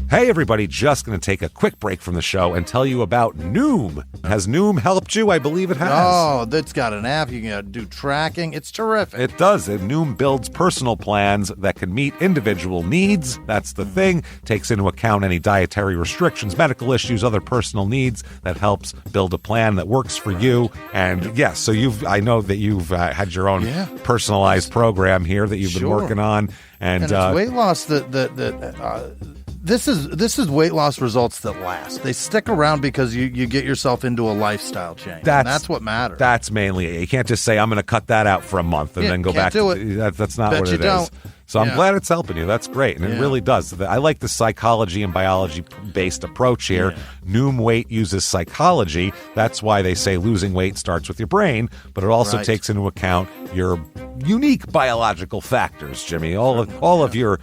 Hey everybody, just going to take a quick break from the show and tell you about Noom. Has Noom helped you? I believe it has. Oh, that's got an app. You can do tracking. It's terrific. It does. And Noom builds personal plans that can meet individual needs. That's the thing. Takes into account any dietary restrictions, medical issues, other personal needs. That helps build a plan that works for you. And yes, so I know that you've had your own personalized program here that you've been working on. And it's weight loss This is weight loss results that last. They stick around because you get yourself into a lifestyle change. That's what matters. That's mainly it. You can't just say, I'm going to cut that out for a month and then go back to it. That's not what it is. So I'm glad it's helping you. That's great. And it really does. I like the psychology and biology-based approach here. Yeah. Noom Weight uses psychology. That's why they say losing weight starts with your brain, but it also takes into account your unique biological factors, Jimmy. All of your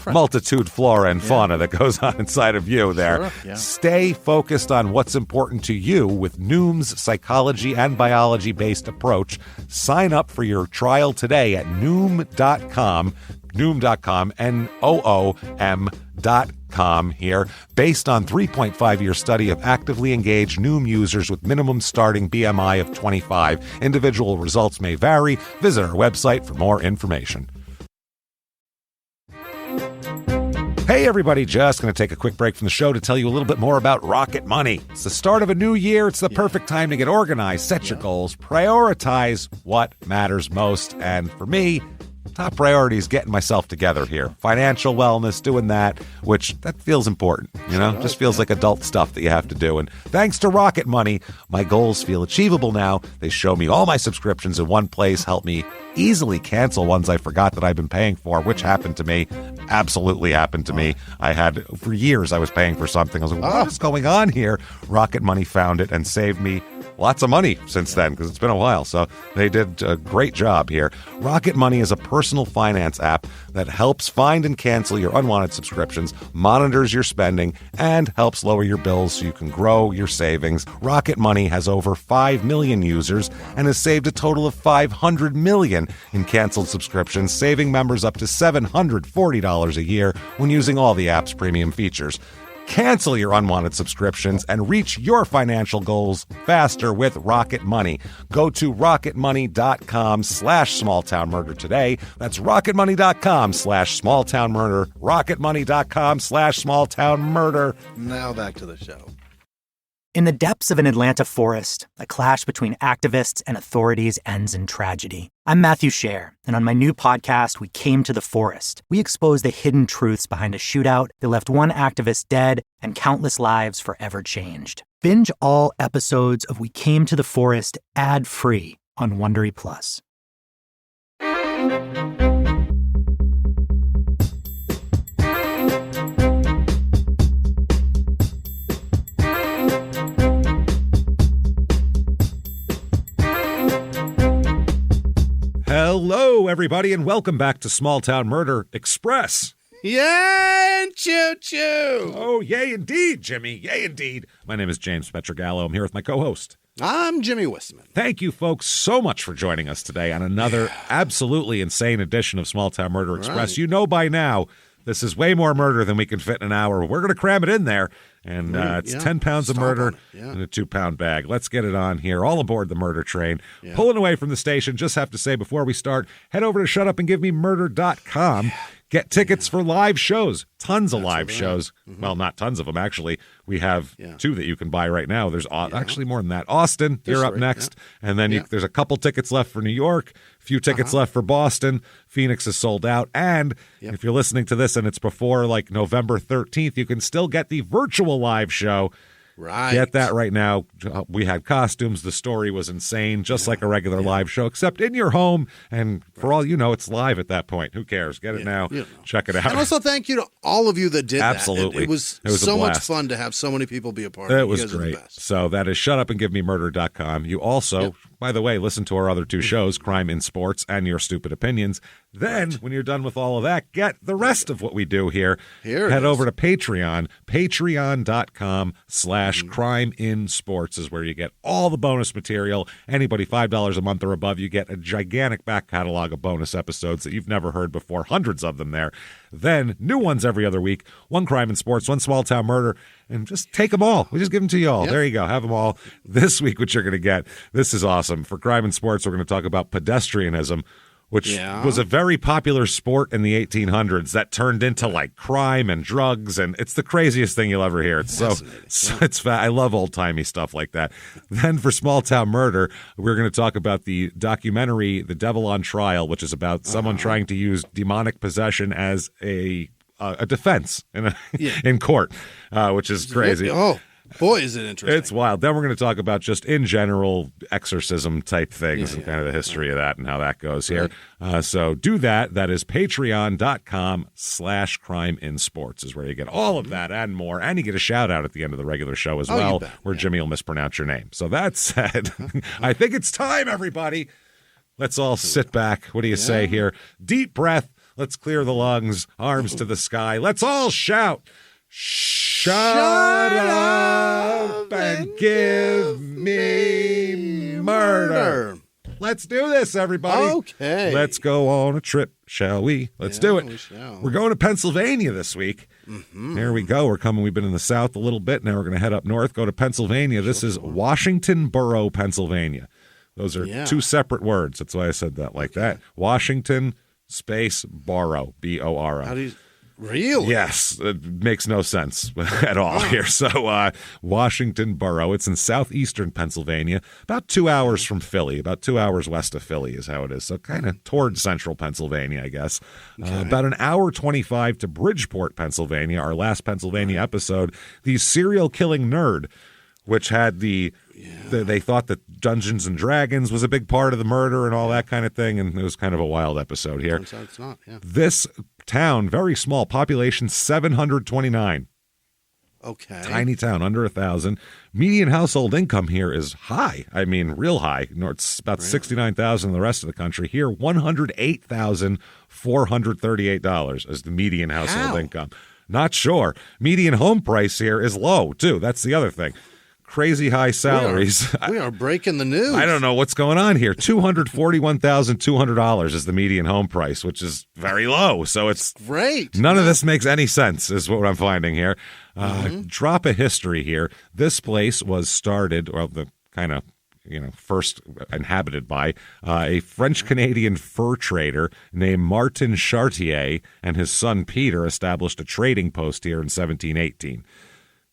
multitude flora and fauna that goes on inside of you there. Sure. Yeah. Stay focused on what's important to you with Noom's psychology and biology-based approach. Sign up for your trial today at Noom.com, Noom.com here, based on 3.5-year study of actively engaged Noom users with minimum starting BMI of 25. Individual results may vary. Visit our website for more information. Hey everybody, just going to take a quick break from the show to tell you a little bit more about Rocket Money. It's the start of a new year. It's the perfect time to get organized, set your goals, prioritize what matters most. And for me, top priority is getting myself together here. Financial wellness, doing that, which that feels important, just feels like adult stuff that you have to do. And thanks to Rocket Money, my goals feel achievable now. They show me all my subscriptions in one place, help me easily cancel ones I forgot that I've been paying for, which happened to me, absolutely happened to me. For years, I was paying for something. I was like, what is going on here? Rocket Money found it and saved me lots of money since then, because it's been a while. So they did a great job here. Rocket Money is a personal finance app that helps find and cancel your unwanted subscriptions, monitors your spending, and helps lower your bills so you can grow your savings. Rocket Money has over 5 million users and has saved a total of $500 million in canceled subscriptions, saving members up to $740 a year when using all the app's premium features. Cancel your unwanted subscriptions and reach your financial goals faster with Rocket Money. Go to rocketmoney.com/smalltownmurder today. That's rocketmoney.com/smalltownmurder. rocketmoney.com/smalltownmurder. Now back to the show. In the depths of an Atlanta forest, a clash between activists and authorities ends in tragedy. I'm Matthew Scher, and on my new podcast, We Came to the Forest, we expose the hidden truths behind a shootout that left one activist dead and countless lives forever changed. Binge all episodes of We Came to the Forest ad-free on Wondery Plus. Hello, everybody, and welcome back to Small Town Murder Express. Yay and choo-choo! Oh, yay indeed, Jimmy. Yay indeed. My name is James Petrogallo. I'm here with my co-host. I'm Jimmy Wissman. Thank you, folks, so much for joining us today on another absolutely insane edition of Small Town Murder Express. Right. You know by now, this is way more murder than we can fit in an hour. We're going to cram it in there. And it's 10 pounds of murder in a 2-pound bag. Let's get it on here. All aboard the murder train. Yeah. Pulling away from the station. Just have to say before we start, head over to shutupandgivememurder.com. Get tickets for live shows. Tons of live shows. Mm-hmm. Well, not tons of them, actually. We have 2 that you can buy right now. There's actually more than that. Austin, you're up next. Yeah. And then there's a couple tickets left for New York, a few tickets left for Boston. Phoenix is sold out. And if you're listening to this and it's before like November 13th, you can still get the virtual live show. Right. Get that right now. We had costumes. The story was insane, just like a regular live show, except in your home. And for all you know, it's live at that point. Who cares? Get it now. Check it out. And also thank you to all of you that did Absolutely. That. It was so much fun to have so many people be a part of it. It was great. So that is shutupandgivememurder.com. You also, by the way, listen to our other 2 shows, Crime in Sports and Your Stupid Opinions. Then, when you're done with all of that, get the rest of what we do here. Head over to Patreon. Patreon.com/Crime in Sports is where you get all the bonus material. Anybody $5 a month or above, you get a gigantic back catalog of bonus episodes that you've never heard before. Hundreds of them there. Then new ones every other week. One crime and sports, one small town murder, and just take them all. We just give them to you all. Yep. There you go. Have them all. This week, what you're going to get, this is awesome. For crime and sports, we're going to talk about pedestrianism, which was a very popular sport in the 1800s that turned into like crime and drugs, and it's the craziest thing you'll ever hear. It's I love old-timey stuff like that. Then for small town murder, we're going to talk about the documentary The Devil on Trial, which is about someone trying to use demonic possession as a defense in court, which is crazy. Oh, boy, is it interesting. It's wild. Then we're going to talk about just in general exorcism type things and kind of the history of that and how that goes here. So do that. That is patreon.com/crimeinsports is where you get all of that and more. And you get a shout out at the end of the regular show as well, where Jimmy will mispronounce your name. So that said, I think it's time, everybody. Let's all sit back. What do you say here? Deep breath. Let's clear the lungs. Arms to the sky. Let's all shout. Shut up and give me murder. Let's do this, everybody. Okay. Let's go on a trip, shall we? Let's do it. We're going to Pennsylvania this week. Here we go. We're coming. We've been in the South a little bit. Now we're going to head up north, go to Pennsylvania. This is Washington Boro, Pennsylvania. Those are two separate words. That's why I said that like that. Washington space Boro, B-O-R-O. How do you... Really? Yes. It makes no sense at all here. So Washington Boro, it's in southeastern Pennsylvania, about 2 hours from Philly, about 2 hours west of Philly is how it is. So kind of towards central Pennsylvania, I guess. About an hour 25 to Bridgeport, Pennsylvania, our last Pennsylvania episode. The serial killing nerd, which had they thought that Dungeons and Dragons was a big part of the murder and all that kind of thing, and it was kind of a wild episode here. Turns out it's not, This town, very small, population 729. Okay. Tiny town, under 1,000. Median household income here is high. I mean, real high. It's about $69,000 in the rest of the country. Here, $108,438 is the median household income. Not sure. Median home price here is low, too. That's the other thing. Crazy high salaries. We are breaking the news. I don't know what's going on here. $241,200 is the median home price, which is very low. So it's great. None of this makes any sense, is what I'm finding here. Drop a history here. This place was started, or the kind of first inhabited by a French-Canadian fur trader named Martin Chartier, and his son Peter established a trading post here in 1718.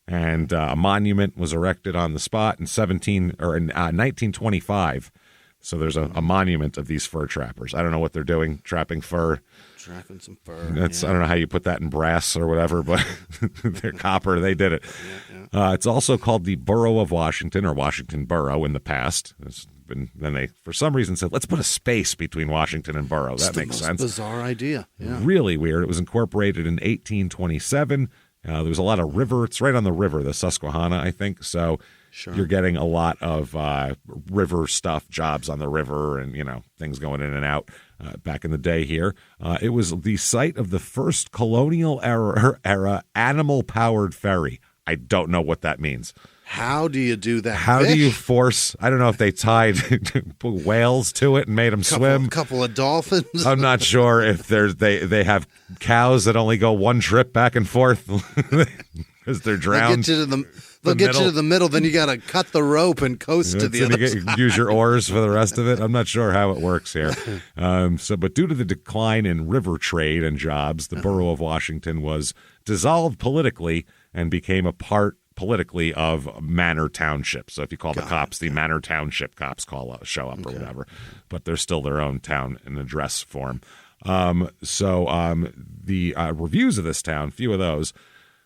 And a monument was erected on the spot in 1925. So there's a monument of these fur trappers. I don't know what they're doing, trapping fur. Trapping some fur. I don't know how you put that in brass or whatever, but they're copper. They did it. It's also called the Borough of Washington, or Washington Borough in the past. Then they, for some reason, said, let's put a space between Washington and Borough. That makes sense. Bizarre idea. Yeah. Really weird. It was incorporated in 1827. There was a lot of river. It's right on the river, the Susquehanna, I think. So you're getting a lot of river stuff, jobs on the river, and things going in and out. Back in the day here, it was the site of the first colonial era animal-powered ferry. I don't know what that means. How do you do that? How do you force? I don't know if they tied whales to it and made them swim. A couple of dolphins. I'm not sure if they have cows that only go one trip back and forth because they're drowned. They'll get you to the middle, then you got to cut the rope and coast to the other side. Use your oars for the rest of it. I'm not sure how it works here. But due to the decline in river trade and jobs, the borough of Washington was dissolved politically and became a part politically of Manor Township. So if you call the cops the Manor Township cops show up or whatever, but they're still their own town in address form. The reviews of this town, few of those.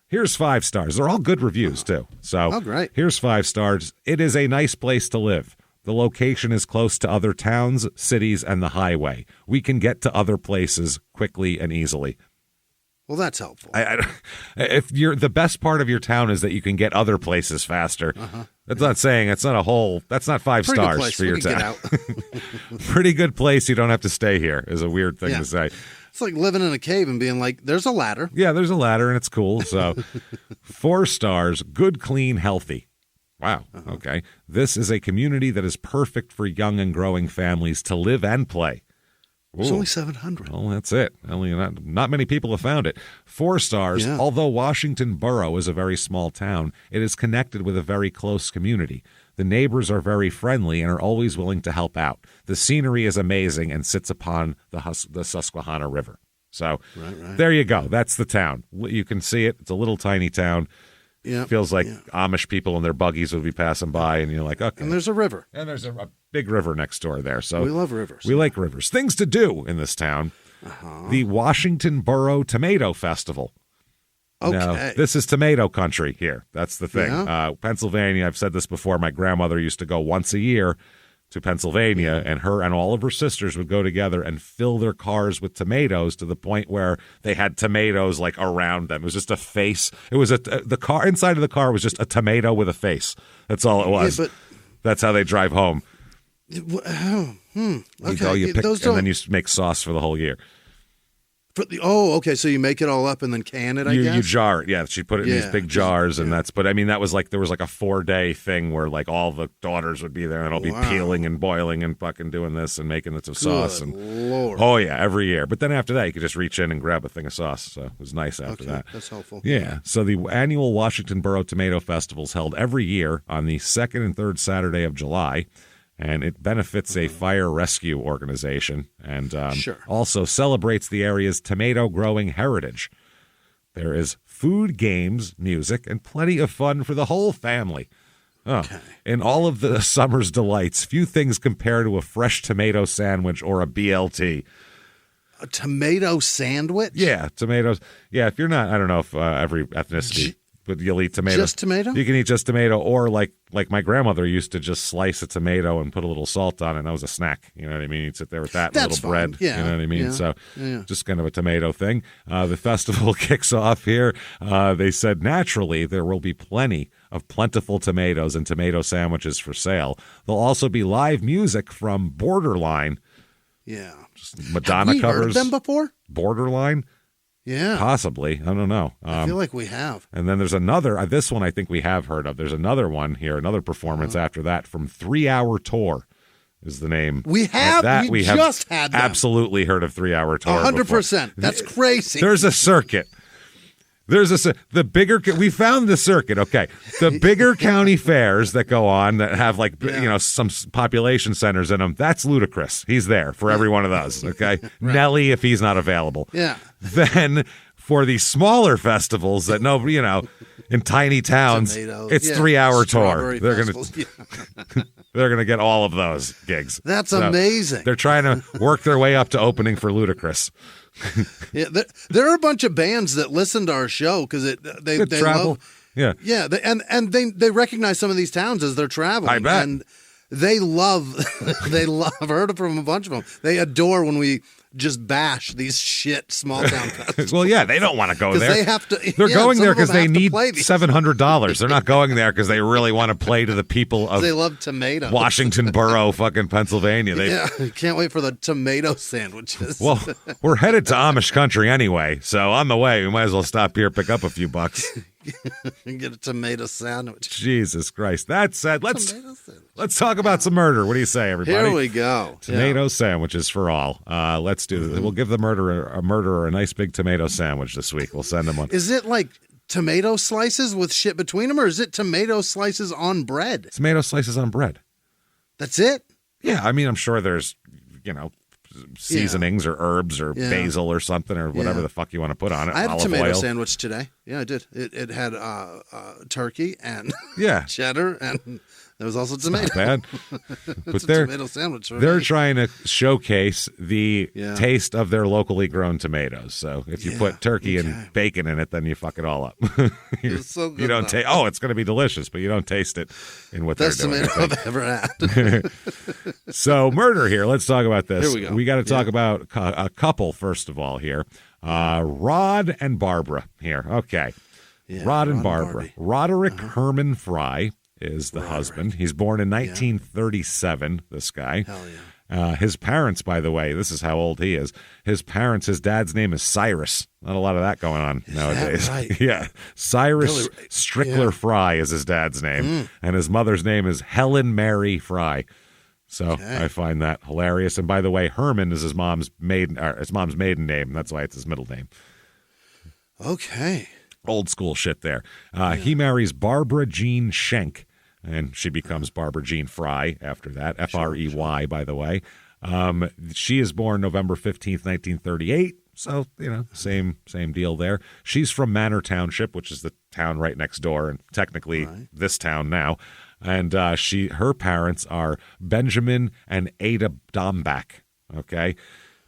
Here's 5 stars. They're all good reviews, too. So great. Here's 5 stars. It is a nice place to live. The location is close to other towns, cities, and the highway. We can get to other places quickly and easily. Well, that's helpful. If the best part of your town is that you can get other places faster, that's not saying that's not 5 stars for your town. Pretty good place. You don't have to stay here is a weird thing to say. It's like living in a cave and being like, there's a ladder. Yeah, there's a ladder and it's cool. So 4 stars, good, clean, healthy. Wow. Okay. This is a community that is perfect for young and growing families to live and play. There's only 700. Well, that's it. Only not many people have found it. 4 stars. Yeah. Although Washington Boro is a very small town, it is connected with a very close community. The neighbors are very friendly and are always willing to help out. The scenery is amazing and sits upon the Susquehanna River. So there you go. That's the town. You can see it. It's a little tiny town. Yeah. Feels like Amish people in their buggies would be passing by, and you're like, okay. And there's a river. And there's a big river next door there. So we love rivers. We like rivers. Things to do in this town. The Washington Boro Tomato Festival. Okay. Now, this is tomato country here. That's the thing. Yeah. Pennsylvania, I've said this before, my grandmother used to go once a year to Pennsylvania, and her and all of her sisters would go together and fill their cars with tomatoes to the point where they had tomatoes like around them. It was just a face. It was the car inside of the car was just a tomato with a face. That's all it was. Yeah, but that's how they drive home. Okay. You go, you pick, and then you make sauce for the whole year. Okay. So you make it all up and then can it, I guess? You jar it. Yeah, she put it in these big jars, and that's. But I mean, that was like there was like a 4-day thing where like all the daughters would be there, and I'll be peeling and boiling and fucking doing this and making it of sauce. And Lord. Oh yeah, every year. But then after that, you could just reach in and grab a thing of sauce. So it was nice after that. That's helpful. Yeah. So the annual Washington Boro Tomato Festival is held every year on the 2nd and 3rd Saturday of July. And it benefits a fire rescue organization and also celebrates the area's tomato growing heritage. There is food, games, music, and plenty of fun for the whole family. In all of the summer's delights, few things compare to a fresh tomato sandwich or a BLT. A tomato sandwich? Yeah, tomatoes. Yeah, if you're not, I don't know if every ethnicity... But you'll eat tomato. Just tomato? You can eat just tomato, or like my grandmother used to just slice a tomato and put a little salt on it. And that was a snack. You know what I mean? You'd sit there with that and a little bread. Yeah. You know what I mean? Yeah. So just kind of a tomato thing. The festival kicks off here. They said naturally there will be plenty of plentiful tomatoes and tomato sandwiches for sale. There'll also be live music from Borderline. Yeah. Just Madonna Have we covers. Heard of them before? Borderline? Yeah. Possibly. I don't know. I feel like we have. And then there's another, this one I think we have heard of. There's another one here, another performance after that from 3 Hour Tour is the name. We have. We just had them. Absolutely heard of 3 Hour Tour. 100%. That's crazy. There's a circuit. The bigger, we found the circuit, okay. The bigger county fairs that go on that have like, some population centers in them, that's ludicrous. He's there for every one of those, okay. Right. Nelly, if he's not available. Yeah. Then for the smaller festivals that nobody, in tiny towns, it's 3 Hour Tour. They're going to get all of those gigs. That's amazing. They're trying to work their way up to opening for Ludacris. There are a bunch of bands that listen to our show because they travel. And they recognize some of these towns as they're traveling. I bet. And they love. I've heard from a bunch of them. They adore when we just bash these shit small town festivals. Well, yeah, they don't want to go there. They have to. They're going there because they need $700. They're not going there because they really want to play to the people of. They love tomatoes. Washington Boro, fucking Pennsylvania. Can't wait for the tomato sandwiches. Well, we're headed to Amish country anyway, so on the way, we might as well stop here, pick up a few bucks. And get a tomato sandwich. Jesus Christ. That said, let's talk about some murder. What do you say, everybody? Here we go. Tomato sandwiches for all. Let's do this. We'll give the murderer a nice big tomato sandwich this week. We'll send him one. Is it like tomato slices with shit between them, or is it tomato slices on bread? Tomato slices on bread. That's it? Yeah, I mean, I'm sure there's, seasonings or herbs or basil or something or whatever the fuck you want to put on it. I had Olive a tomato oil. Sandwich today. Yeah, I did. It had turkey and cheddar, and there was also tomato. Not bad. But tomato sandwich. They're trying to showcase the taste of their locally grown tomatoes. So if you put turkey and bacon in it, then you fuck it all up. It's so good. You don't taste. Oh, it's going to be delicious, but you don't taste it in what they're doing. Best tomato I've ever had. So murder here. Let's talk about this. Here we go. We got to talk about a couple first of all here. Rod and Barbara here. Okay. Yeah, Rod and Barbara. and Roderick Herman Fry is the husband. He's born in 1937, this guy. Hell yeah. His parents, by the way, this is how old he is. His dad's name is Cyrus. Not a lot of that going on nowadays. Right? Yeah. Cyrus Strickler Fry is his dad's name. And his mother's name is Helen Mary Fry. So I find that hilarious. And by the way, Herman is his mom's maiden name. That's why it's his middle name. Okay. Old school shit there. He marries Barbara Jean Schenk, and she becomes Barbara Jean Fry after that. Frey, by the way. She is born November 15th, 1938. So, same deal there. She's from Manor Township, which is the town right next door, and technically this town now. And her parents are Benjamin and Ada Dombach. Okay?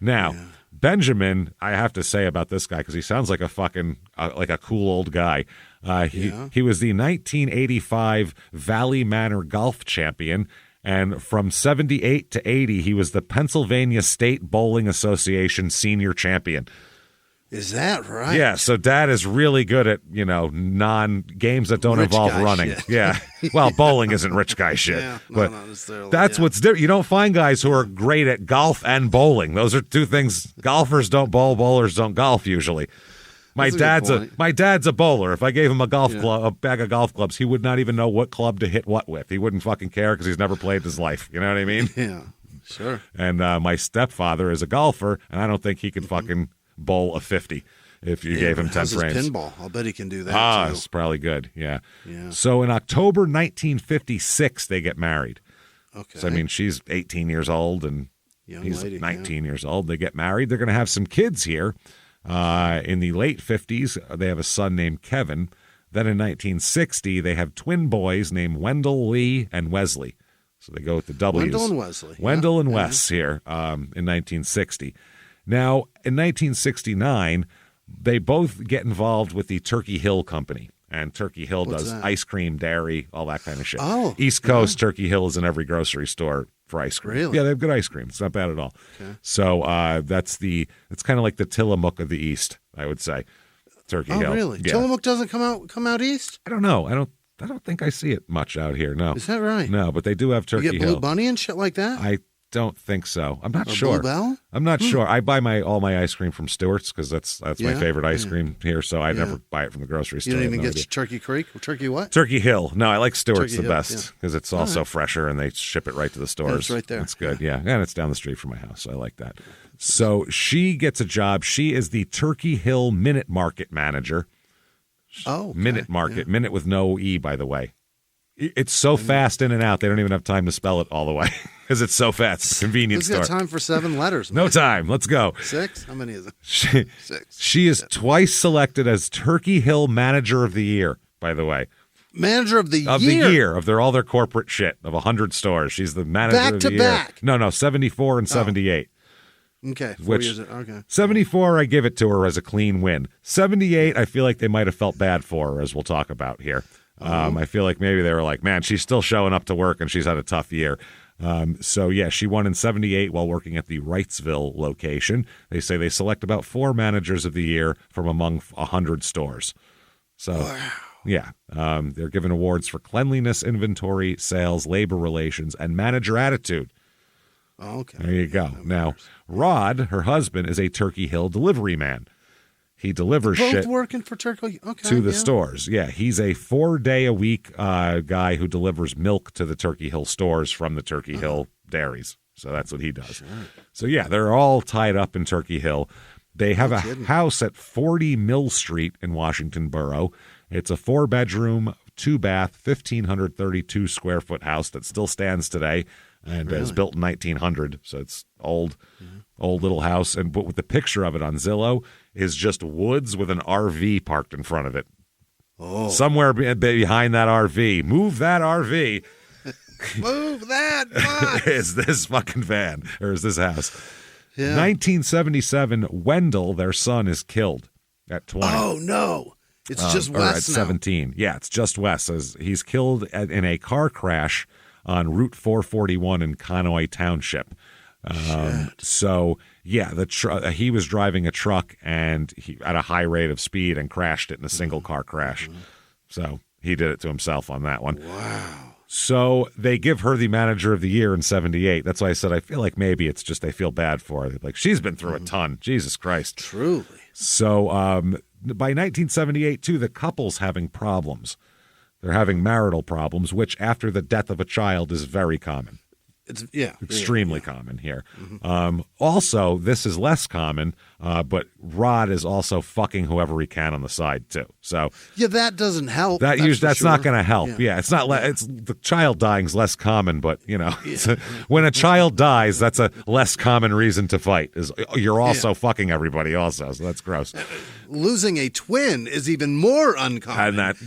Now, Benjamin, I have to say about this guy, because he sounds like a fucking, like a cool old guy. He was the 1985 Valley Manor golf champion, and from 78 to 80, he was the Pennsylvania State Bowling Association senior champion. Is that right? Yeah, so Dad is really good at, non-games that don't Rich involve guy running. shit. Yeah. Well, bowling isn't rich guy shit. Not But necessarily. that's what's different. You don't find guys who are great at golf and bowling. Those are two things. Golfers don't bowl, bowlers don't golf usually. My That's a good point. dad's a bowler. If I gave him a bag of golf clubs, he would not even know what club to hit what with. He wouldn't fucking care because he's never played his life. You know what I mean? Yeah, sure. And my stepfather is a golfer, and I don't think he could fucking bowl a 50 if you gave him 10 how's his frames. pinball? I'll bet he can do that, too. It's probably good, yeah. Yeah. So in October 1956, they get married. Okay. So, I mean, she's 18 years old, and Young he's lady, 19 years old. They get married. They're going to have some kids here. In the late 50s, they have a son named Kevin. Then in 1960, they have twin boys named Wendell Lee and Wesley. So they go with the W's. Wendell and Wesley. Wendell and Wes here in 1960. Now, in 1969, they both get involved with the Turkey Hill Company. And Turkey Hill does ice cream, dairy, all that kind of shit. Oh, East Coast, Turkey Hill is in every grocery store for ice cream. Really? Yeah, they have good ice cream. It's not bad at all. Okay. So it's kind of like the Tillamook of the East, I would say. Turkey Hill. Oh, really? Yeah. Tillamook doesn't come out east? I don't know. I don't think I see it much out here. No. Is that right? No, but they do have Turkey You get Blue Hill. Bunny and shit like that? I don't think so. I'm not Or sure. Blue Bell? I'm not sure. I buy all my ice cream from Stewart's because that's my Yeah? favorite ice Yeah. cream here. So I never buy it from the grocery store. You don't I have even no get idea. Turkey Creek? Turkey what? Turkey Hill. No, I like Stewart's Turkey the Hill, best because it's also fresher and they ship it right to the stores. it's right there. It's good. Yeah. And it's down the street from my house. So I like that. So she gets a job. She is the Turkey Hill Minute Market manager. Oh, okay. Minute Market. Minute with no E, by the way. It's so fast in and out, they don't even have time to spell it all the way because it's so fast. It's a convenience Who's got store. time for 7 letters? No man? time. Let's go. 6? How many is it? 6. She is twice selected as Turkey Hill Manager of the Year, by the way. Manager of the year? Of the year, of all their corporate shit, of 100 stores. She's the manager Back of to the year. back? No, 74 and 78. Okay. 4 Which- years. Okay. 74, I give it to her as a clean win. 78, I feel like they might have felt bad for her, as we'll talk about here. I feel like maybe they were like, man, she's still showing up to work and she's had a tough year. She won in 78 while working at the Wrightsville location. They say they select about 4 managers of the year from among 100 stores. So, yeah, they're given awards for cleanliness, inventory, sales, labor relations, and manager attitude. Oh, okay. There you go. Now, Rod, her husband, is a Turkey Hill delivery man. He delivers Both shit working for Turkey? Okay. to the stores. Yeah, he's a 4-day-a-week guy who delivers milk to the Turkey Hill stores from the Turkey Hill dairies. So that's what he does. Sure. So, yeah, they're all tied up in Turkey Hill. They have a house at 40 Mill Street in Washington Boro. It's a 4-bedroom, 2-bath, 1,532-square-foot house that still stands today and is built in 1900. So it's old little house. And but with the picture of it on Zillow is just woods with an RV parked in front of it. Oh. Somewhere behind that RV. Move that RV. Move that box. Is this fucking van or is this house? Yeah. 1977, Wendell, their son, is killed at 20. Oh, no. It's just or west at now. 17. Yeah, it's just west. He's killed in a car crash on Route 441 in Conway Township. So, yeah, he was driving a truck and he at a high rate of speed and crashed it in a single car crash. So he did it to himself on that one. Wow. So they give her the manager of the year in 78. That's why I said I feel like maybe it's just they feel bad for her. Like, she's been through a ton. Jesus Christ. Truly. So by 1978, too, the couple's having problems. They're having marital problems, which after the death of a child is very common. It's extremely common here. Also, this is less common, but Rod is also fucking whoever he can on the side too. So that doesn't help. That's not going to help. Yeah, it's not. It's the child dying is less common, but when a child dies, that's a less common reason to fight. Is you're also fucking everybody also. So that's gross. Losing a twin is even more uncommon. And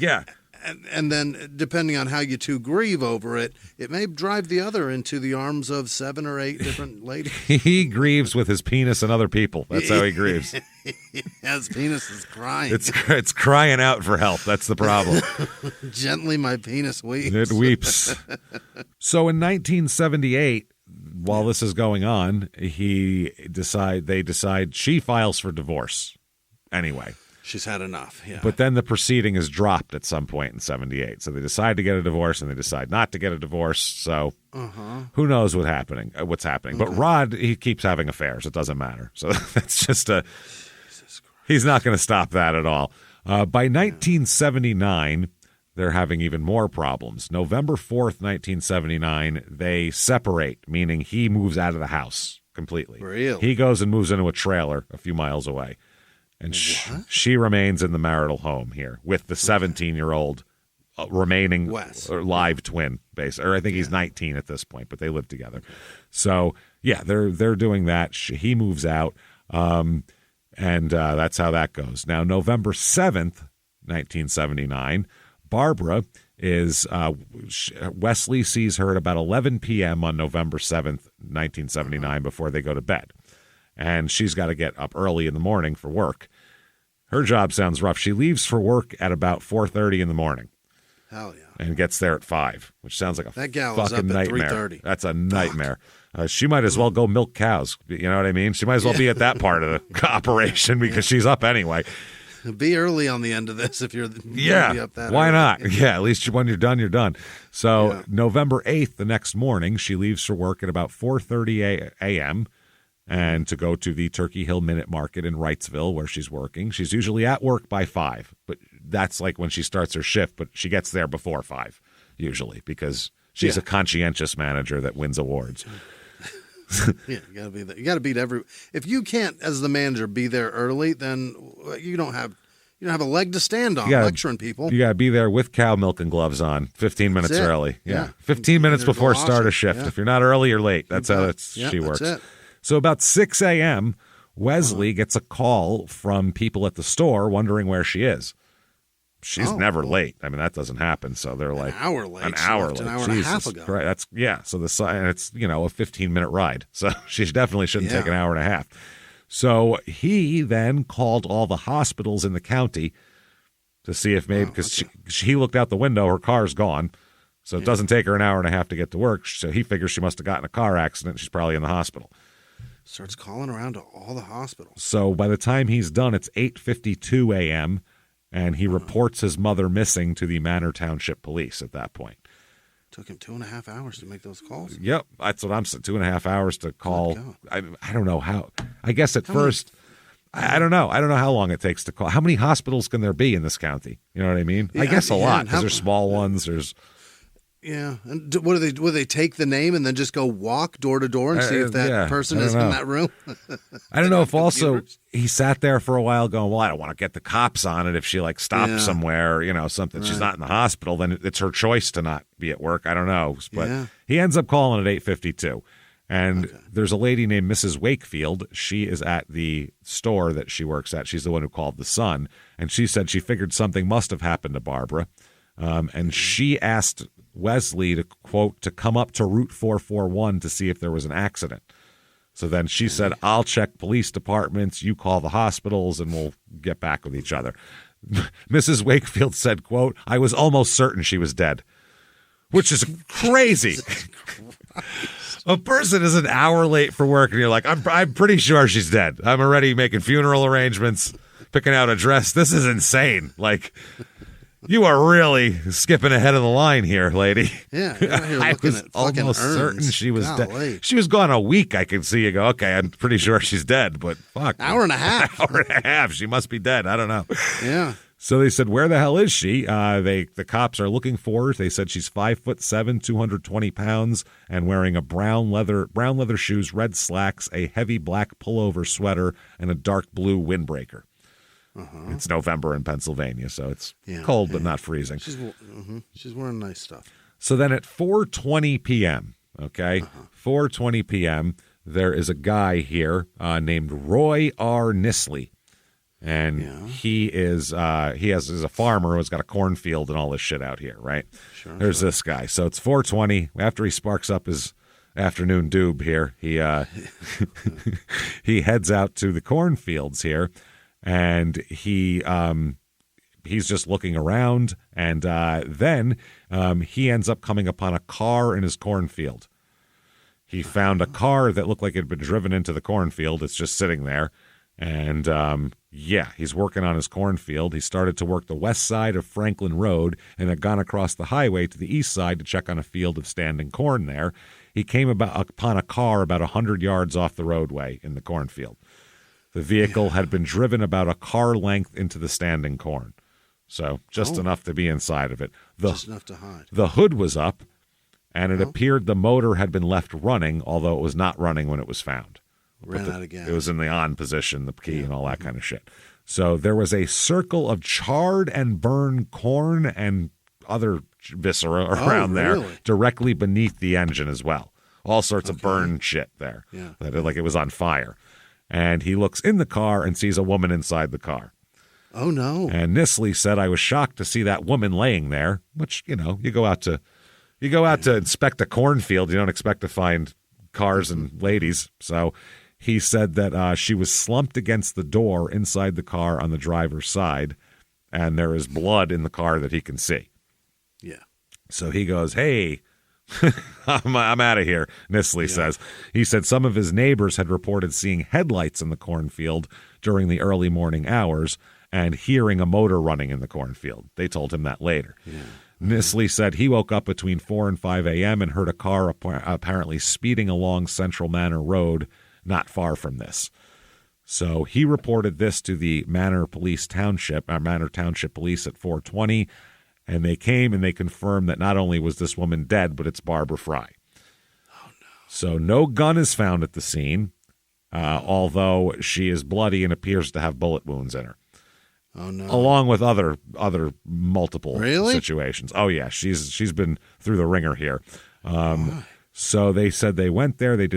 And then, depending on how you two grieve over it, it may drive the other into the arms of 7 or 8 different ladies. He grieves with his penis and other people. That's how he grieves. His penis is crying. It's crying out for help. That's the problem. Gently, my penis weeps. It weeps. So in 1978, while this is going on, they decide she files for divorce. Anyway. She's had enough, yeah. But then the proceeding is dropped at some point in 78. So they decide to get a divorce and they decide not to get a divorce. So who knows what's happening. But Rod, he keeps having affairs. It doesn't matter. So that's just he's not going to stop that at all. By 1979, they're having even more problems. November 4th, 1979, they separate, meaning he moves out of the house completely. Really? He goes and moves into a trailer a few miles away. And she remains in the marital home here with the 17-year-old remaining live twin, basically. Or I think he's 19 at this point, but they live together. So, yeah, they're doing that. He moves out, and that's how that goes. Now, November 7th, 1979, Barbara is Wesley sees her at about 11 p.m. on November 7th, 1979, before they go to bed. And she's got to get up early in the morning for work. Her job sounds rough. She leaves for work at about 4:30 in the morning. Hell yeah. And gets there at 5, which sounds like a that gal fucking was up nightmare. At 3:30. That's a nightmare. She might as well go milk cows. You know what I mean? She might as well be at that part of the operation because she's up anyway. Be early on the end of this if you're up that why early. not? Yeah, at least when you're done, you're done. So November 8th, the next morning, she leaves for work at about 4:30 a.m., and to go to the Turkey Hill Minute Market in Wrightsville where she's working. She's usually at work by 5, but that's like when she starts her shift, but she gets there before 5 usually because she's a conscientious manager that wins awards. Yeah, you got to be there. You got to beat every. If you can't, as the manager, be there early, then you don't have a leg to stand on lecturing people. You got to be there with cow milk and gloves on, 15 minutes early. Yeah, 15 minutes before start of shift. Yeah. If you're not early, you're late. That's how she works. That's it. So about 6 a.m., Wesley gets a call from people at the store wondering where she is. She's never late. I mean, that doesn't happen. So they're like, an hour late. An hour and a half ago. Right. So it's, a 15-minute ride. So she definitely shouldn't take an hour and a half. So he then called all the hospitals in the county to see if maybe, because she looked out the window, her car's gone. So it doesn't take her an hour and a half to get to work. So he figures she must have gotten a car accident. She's probably in the hospital. Starts calling around to all the hospitals. So by the time he's done, it's 8:52 a.m., and he reports his mother missing to the Manor Township Police at that point. Took him 2.5 hours to make those calls? Yep, that's what I'm saying, 2.5 hours to call. I don't know how. I guess at first, I don't know. I don't know how long it takes to call. How many hospitals can there be in this county? You know what I mean? I guess a lot, because there's small ones, there's... Yeah, and what do they take the name and then just go walk door to door and see if that person is in that room? I don't know if also he sat there for a while going, well, I don't want to get the cops on it if she stops somewhere, something. Right. She's not in the hospital, then it's her choice to not be at work. I don't know, but he ends up calling at 8:52. And there's a lady named Mrs. Wakefield. She is at the store that she works at. She's the one who called the Sun, and she said she figured something must have happened to Barbara, and she asked Wesley to, quote, to come up to Route 441 to see if there was an accident. So then she said, I'll check police departments, you call the hospitals, and we'll get back with each other. Mrs. Wakefield said, quote, I was almost certain she was dead, which is crazy. A person is an hour late for work, and you're like, I'm pretty sure she's dead. I'm already making funeral arrangements, picking out a dress. This is insane. You are really skipping ahead of the line here, lady. Yeah, you're out here I looking was at almost fucking certain urns. she was Golly. dead. She was gone a week. I could see you go, okay, I'm pretty sure she's dead, but fuck. Hour and a half. Hour and a half. She must be dead. I don't know. Yeah. So they said, where the hell is she? The cops are looking for her. They said she's 5'7", 220 pounds, and wearing a brown leather shoes, red slacks, a heavy black pullover sweater, and a dark blue windbreaker. It's November in Pennsylvania, so it's cold but not freezing. She's wearing nice stuff. So then at 4:20 p.m., 4:20 p.m., there is a guy here named Roy R. Nisley. And he is a farmer who's got a cornfield and all this shit out here, right? There's this guy. So it's 4:20 after he sparks up his afternoon doob here. He he heads out to the cornfields here, and he's just looking around, and then he ends up coming upon a car in his cornfield. He found a car that looked like it had been driven into the cornfield. It's just sitting there. And, he's working on his cornfield. He started to work the west side of Franklin Road and had gone across the highway to the east side to check on a field of standing corn there. He came upon a car about 100 yards off the roadway in the cornfield. The vehicle had been driven about a car length into the standing corn. So just enough to be inside of it. Just enough to hide. The hood was up, and it appeared the motor had been left running, although it was not running when it was found. Ran out of gas. It was in the on position, the key, and all that kind of shit. So there was a circle of charred and burned corn and other viscera around there directly beneath the engine as well. All sorts of burned shit there, like it was on fire. And he looks in the car and sees a woman inside the car. Oh, no. And Nisley said, I was shocked to see that woman laying there, which, you go out to inspect a cornfield. You don't expect to find cars and ladies. So he said that she was slumped against the door inside the car on the driver's side, and there is blood in the car that he can see. Yeah. So he goes, hey, I'm out of here, Nisley says. He said some of his neighbors had reported seeing headlights in the cornfield during the early morning hours and hearing a motor running in the cornfield. They told him that later. Yeah. Nisley said he woke up between 4 and 5 a.m. and heard a car apparently speeding along Central Manor Road not far from this. So he reported this to the Manor Township Police at 4:20, and they came and they confirmed that not only was this woman dead, but it's Barbara Fry. Oh, no. So no gun is found at the scene, although she is bloody and appears to have bullet wounds in her. Oh, no. Along with other multiple situations. Oh, yeah, she's been through the ringer here. So they said they went there. They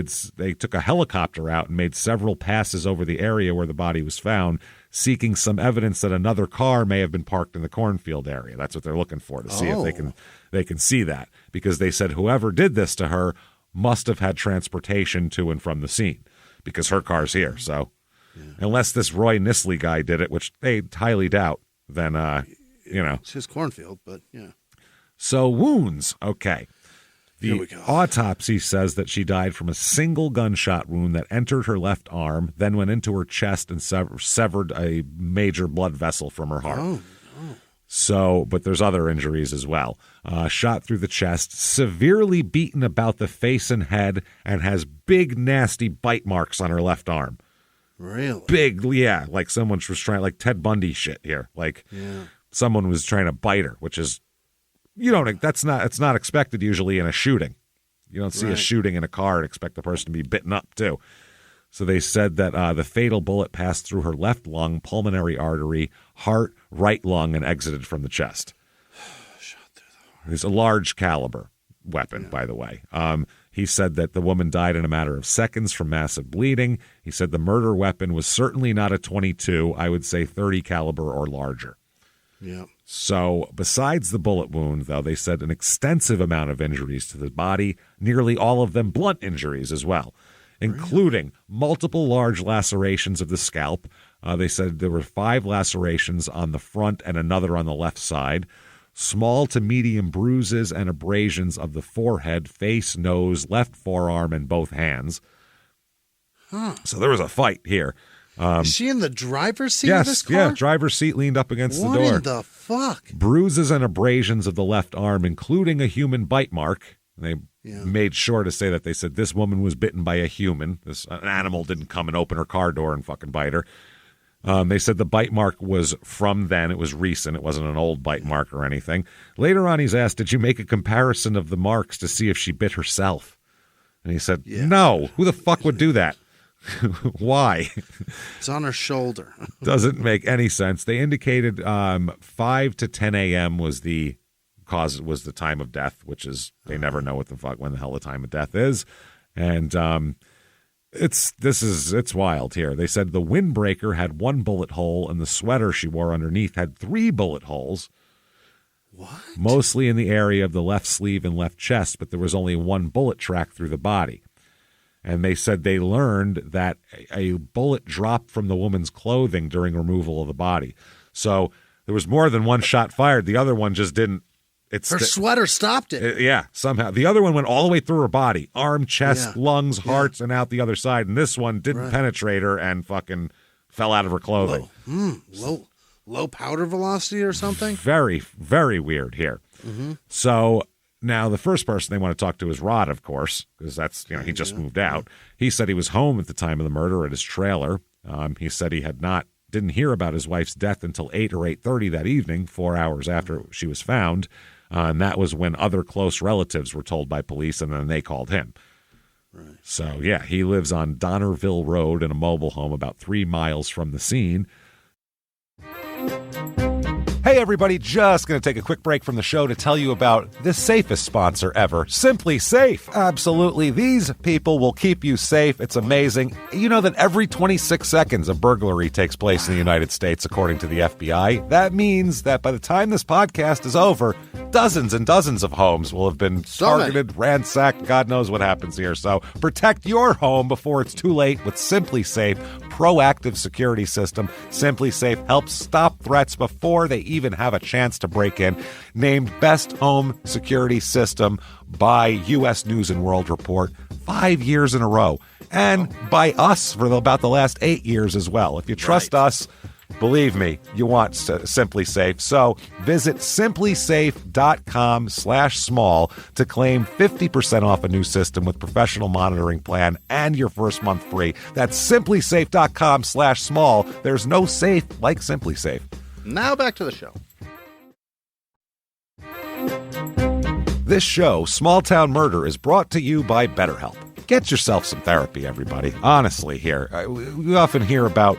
took a helicopter out and made several passes over the area where the body was found, seeking some evidence that another car may have been parked in the cornfield area. That's what they're looking for, to see if they can see that, because they said whoever did this to her must have had transportation to and from the scene, because her car's here. So unless this Roy Nisley guy did it, which they highly doubt, then it's his cornfield. But so wounds. Okay. The autopsy says that she died from a single gunshot wound that entered her left arm, then went into her chest and severed a major blood vessel from her heart. Oh, no. So, but there's other injuries as well. Shot through the chest, severely beaten about the face and head, and has big, nasty bite marks on her left arm. Really? Big, yeah. Like someone was trying, like Ted Bundy shit here. Like someone was trying to bite her, which is, it's not expected usually in a shooting. You don't see a shooting in a car and expect the person to be bitten up too. So they said that the fatal bullet passed through her left lung, pulmonary artery, heart, right lung, and exited from the chest. Shot through the heart. It's a large caliber weapon, by the way. He said that the woman died in a matter of seconds from massive bleeding. He said the murder weapon was certainly not a .22, I would say 30 caliber or larger. Yeah. So besides the bullet wound, though, they said an extensive amount of injuries to the body, nearly all of them blunt injuries as well, including multiple large lacerations of the scalp. They said there were 5 lacerations on the front and another on the left side, small to medium bruises and abrasions of the forehead, face, nose, left forearm, and both hands. So there was a fight here. Is she in the driver's seat of this car? Yeah, driver's seat, leaned up against the door. What in the fuck? Bruises and abrasions of the left arm, including a human bite mark. They made sure to say that. They said this woman was bitten by a human. An animal didn't come and open her car door and fucking bite her. They said the bite mark was from then. It was recent. It wasn't an old bite mark or anything. Later on, he's asked, did you make a comparison of the marks to see if she bit herself? And he said, no. Who the fuck would do that? Why? It's on her shoulder. Doesn't make any sense. They indicated 5 to 10 a.m. was the time of death, which is they never know when the hell the time of death is. And it's wild here. They said the windbreaker had 1 bullet hole and the sweater she wore underneath had 3 bullet holes. What? Mostly in the area of the left sleeve and left chest, but there was only 1 bullet track through the body. And they said they learned that a bullet dropped from the woman's clothing during removal of the body. So there was more than 1 shot fired. The other one just didn't. Her sweater stopped it. Yeah, somehow. The other one went all the way through her body. Arm, chest, lungs, hearts, and out the other side. And this one didn't penetrate her and fucking fell out of her clothing. Low powder velocity or something? Very, very weird here. Mm-hmm. So now the first person they want to talk to is Rod, of course, because that's, he just moved out. He said he was home at the time of the murder at his trailer. He said he didn't hear about his wife's death until 8 or 8:30 that evening, 4 hours after she was found. And that was when other close relatives were told by police, and then they called him. Right. So, yeah, he lives on Donnerville Road in a mobile home about 3 miles from the scene. Hey, everybody, just going to take a quick break from the show to tell you about the safest sponsor ever, Simply Safe. Absolutely. These people will keep you safe. It's amazing. You know that every 26 seconds a burglary takes place in the United States, according to the FBI. That means that by the time this podcast is over, dozens and dozens of homes will have been targeted, ransacked. God knows what happens here. So protect your home before it's too late with Simply Safe proactive security system. Simply Safe helps stop threats before they even have a chance to break in. Named Best Home Security System by U.S. News and World Report 5 years in a row. And by us for about the last 8 years as well. If you trust us, believe me, you want Simply Safe. So visit simplysafe.com/small to claim 50% off a new system with professional monitoring plan and your first month free. That's simplysafe.com/small. There's no safe like Simply Safe. Now back to the show. This show, Small Town Murder, is brought to you by BetterHelp. Get yourself some therapy, everybody. Honestly, here. We often hear about,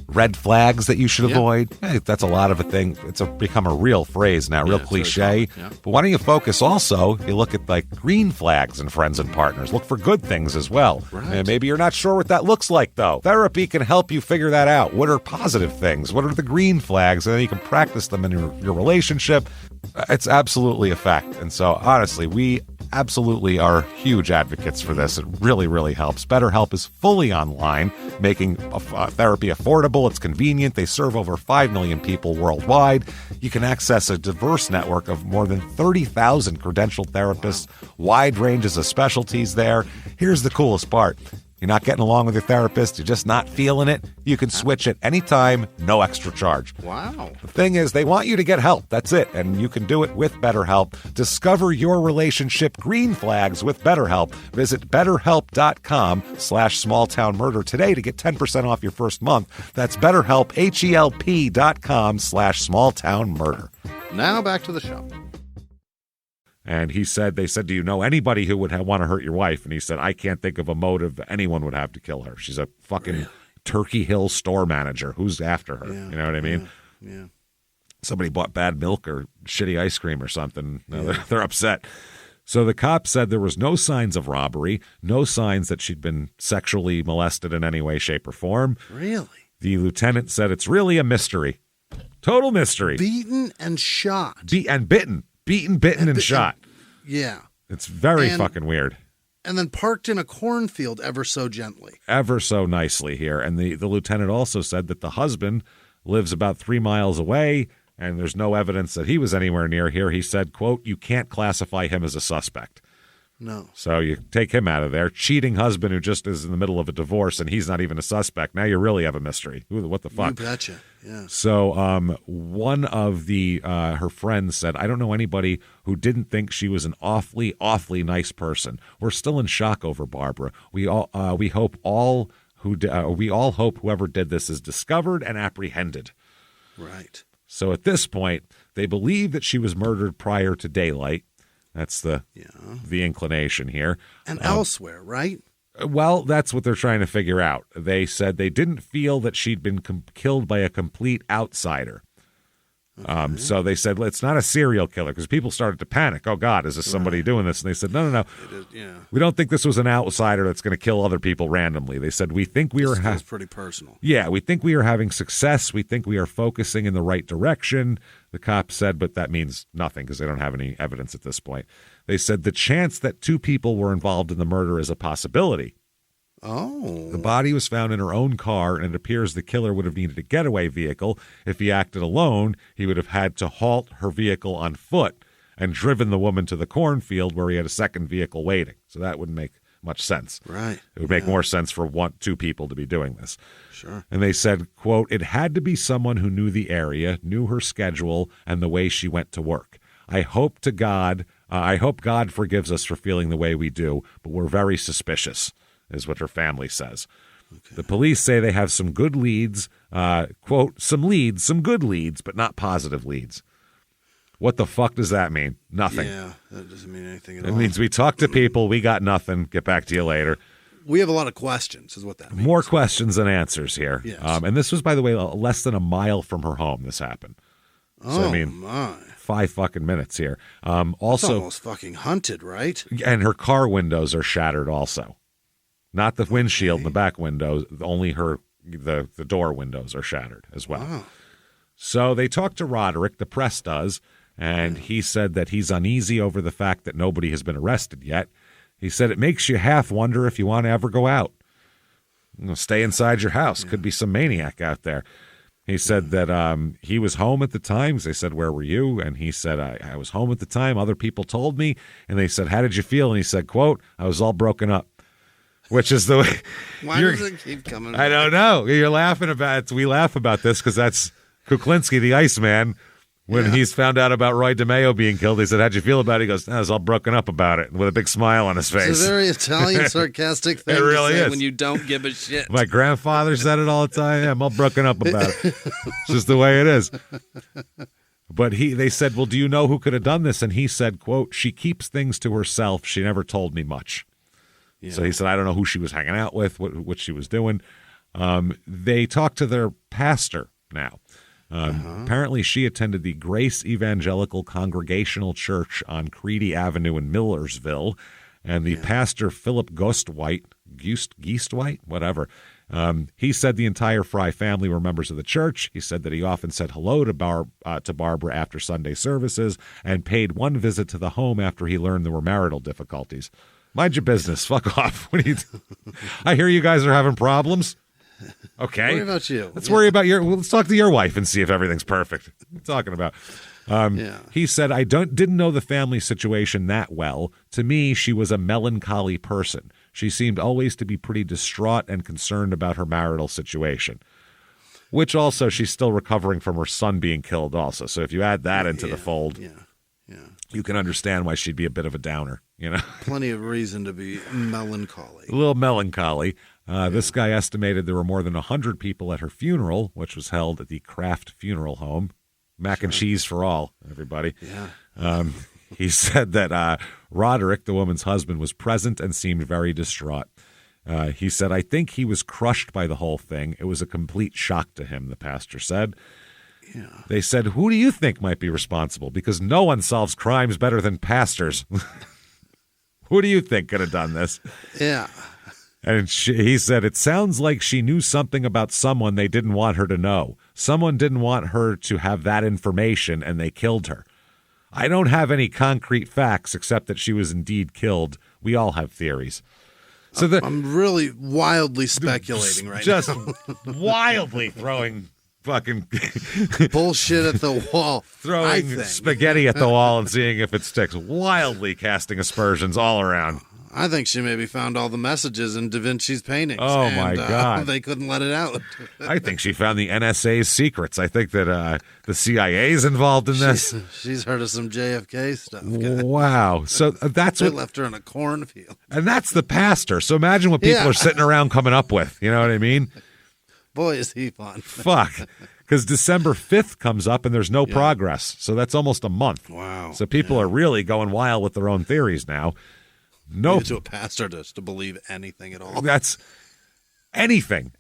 red flags that you should avoid. Hey, that's a lot of a thing. It's become a real phrase now, real cliche. But why don't you focus also, you look at green flags in friends and partners. Look for good things as well. Right. And maybe you're not sure what that looks like, though. Therapy can help you figure that out. What are positive things? What are the green flags? And then you can practice them in your relationship. It's absolutely a fact. And so, honestly, we absolutely are huge advocates for this. It really, really helps. BetterHelp is fully online, making therapy affordable. It's convenient. They serve over 5 million people worldwide. You can access a diverse network of more than 30,000 credentialed therapists, wide ranges of specialties there. Here's the coolest part. You're not getting along with your therapist, you're just not feeling it, you can switch at any time, no extra charge. Wow. The thing is, they want you to get help. That's it. And you can do it with BetterHelp. Discover your relationship green flags with BetterHelp. Visit BetterHelp.com/smalltownmurder today to get 10% off your first month. That's BetterHelp, HELP.com/smalltownmurder. Now back to the show. And they said, do you know anybody who would want to hurt your wife? And he said, I can't think of a motive anyone would have to kill her. She's a fucking Turkey Hill store manager. Who's after her? You know what I mean? Yeah. Somebody bought bad milk or shitty ice cream or something. Now they're upset. So the cop said there was no signs of robbery, no signs that she'd been sexually molested in any way, shape, or form. Really? The lieutenant said it's really a mystery. Total mystery. Beaten and shot. Bitten, and shot. Yeah. It's very fucking weird. And then parked in a cornfield ever so gently. Ever so nicely here. And the lieutenant also said that the husband lives about 3 miles away, and there's no evidence that he was anywhere near here. He said, quote, you can't classify him as a suspect. No. So you take him out of there. Cheating husband who just is in the middle of a divorce and he's not even a suspect. Now you really have a mystery. What the fuck? You betcha. Yeah. So one of her friends said, I don't know anybody who didn't think she was an awfully, awfully nice person. We're still in shock over Barbara. We hope all We all hope whoever did this is discovered and apprehended. Right. So at this point, they believe that she was murdered prior to daylight. That's the inclination here. And elsewhere, right? Well, that's what they're trying to figure out. They said they didn't feel that she'd been killed by a complete outsider. So they said, it's not a serial killer, because people started to panic. Oh, God, is this somebody doing this? And they said, no. We don't think this was an outsider that's going to kill other people randomly. They said, we think we are... It's pretty personal. Yeah, we think we are having success. We think we are focusing in the right direction, the cop said, but that means nothing because they don't have any evidence at this point. They said the chance that 2 people were involved in the murder is a possibility. Oh. The body was found in her own car, and it appears the killer would have needed a getaway vehicle. If he acted alone, he would have had to halt her vehicle on foot and driven the woman to the cornfield where he had a second vehicle waiting. So that wouldn't make much sense. Right. It would make more sense for 2 people to be doing this. Sure. And they said, quote, it had to be someone who knew the area, knew her schedule, and the way she went to work. I hope God forgives us for feeling the way we do, but we're very suspicious, is what her family says. Okay. The police say they have some good leads, quote, some good leads, but not positive leads. What the fuck does that mean? Nothing. Yeah, that doesn't mean anything at all. It means we talked to people, we got nothing, get back to you later. We have a lot of questions, is what that means. More questions than answers here. Yes. And this was, by the way, less than a mile from her home this happened. So, my. 5 fucking minutes here. It's Also, almost fucking hunted, right? And her car windows are shattered also. Not the windshield and the back windows, only the door windows are shattered as well. Wow. So they talked to Roderick, the press does, and he said that he's uneasy over the fact that nobody has been arrested yet. He said it makes you half wonder if you want to ever go out. Stay inside your house. Could be some maniac out there. He said that he was home at the time. They said, where were you? And he said, I was home at the time. Other people told me. And they said, how did you feel? And he said, quote, I was all broken up. Which is the way. Why does it keep coming back? I don't know. You're laughing about it. We laugh about this because that's Kuklinski, the Iceman. When he's found out about Roy DeMeo being killed, he said, how'd you feel about it? He goes, I was all broken up about it, with a big smile on his face. It's a very Italian, sarcastic thing It really to say is. when you don't give a shit. My grandfather said it all the time. Yeah, I'm all broken up about it. It's just the way it is. But they said, well, do you know who could have done this? And he said, quote, she keeps things to herself. She never told me much. Yeah. So he said, I don't know who she was hanging out with, what she was doing. They talked to their pastor now. Apparently she attended the Grace Evangelical Congregational Church on Creedy Avenue in Millersville, and the pastor Philip Geestwhite, whatever, he said the entire Fry family were members of the church. He said that he often said hello to Barbara after Sunday services and paid one visit to the home after he learned there were marital difficulties. Mind your business. Fuck off. What do you I hear you guys are having problems. Okay. Worry about you. Let's worry about let's talk to your wife and see if everything's perfect. What are you talking about? He said, I didn't know the family situation that well. To me, she was a melancholy person. She seemed always to be pretty distraught and concerned about her marital situation, which also she's still recovering from her son being killed also. So if you add that into the fold, you can understand why she'd be a bit of a downer, Plenty of reason to be melancholy. A little melancholy. This guy estimated there were more than 100 people at her funeral, which was held at the Kraft Funeral Home. Mac and cheese for all, everybody. Yeah. He said that Roderick, the woman's husband, was present and seemed very distraught. He said, I think he was crushed by the whole thing. It was a complete shock to him, the pastor said. Yeah. They said, who do you think might be responsible? Because no one solves crimes better than pastors. Who do you think could have done this? Yeah. And he said, it sounds like she knew something about someone they didn't want her to know. Someone didn't want her to have that information, and they killed her. I don't have any concrete facts except that she was indeed killed. We all have theories. So I'm really wildly speculating right now. Just wildly throwing fucking bullshit at the wall. Throwing spaghetti at the wall and seeing if it sticks. Wildly casting aspersions all around. I think she maybe found all the messages in Da Vinci's paintings. Oh, my God. They couldn't let it out. I think she found the NSA's secrets. I think that the CIA's involved in this. She's heard of some JFK stuff. Wow. So they left her in a cornfield. And that's the pastor. So imagine what people are sitting around coming up with. You know what I mean? Boy, is he fun. Fuck. Because December 5th comes up and there's no progress. So that's almost a month. Wow. So people are really going wild with their own theories now. No, to a pastor to believe anything at all. That's anything.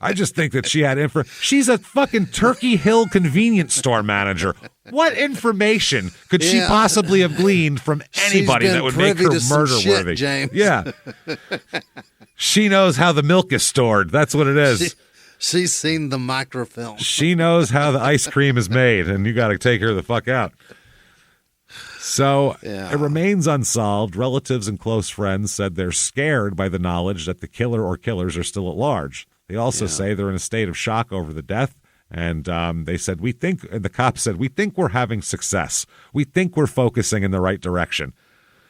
I just think that she had info. She's a fucking Turkey Hill convenience store manager. What information could she possibly have gleaned from anybody that would make her murder-worthy? James. Yeah. She knows how the milk is stored. That's what it is. She's seen the microfilm. She knows how the ice cream is made, and you got to take her the fuck out. So it remains unsolved. Relatives and close friends said they're scared by the knowledge that the killer or killers are still at large. They also say they're in a state of shock over the death. And they said, and the cops said, we think we're having success. We think we're focusing in the right direction.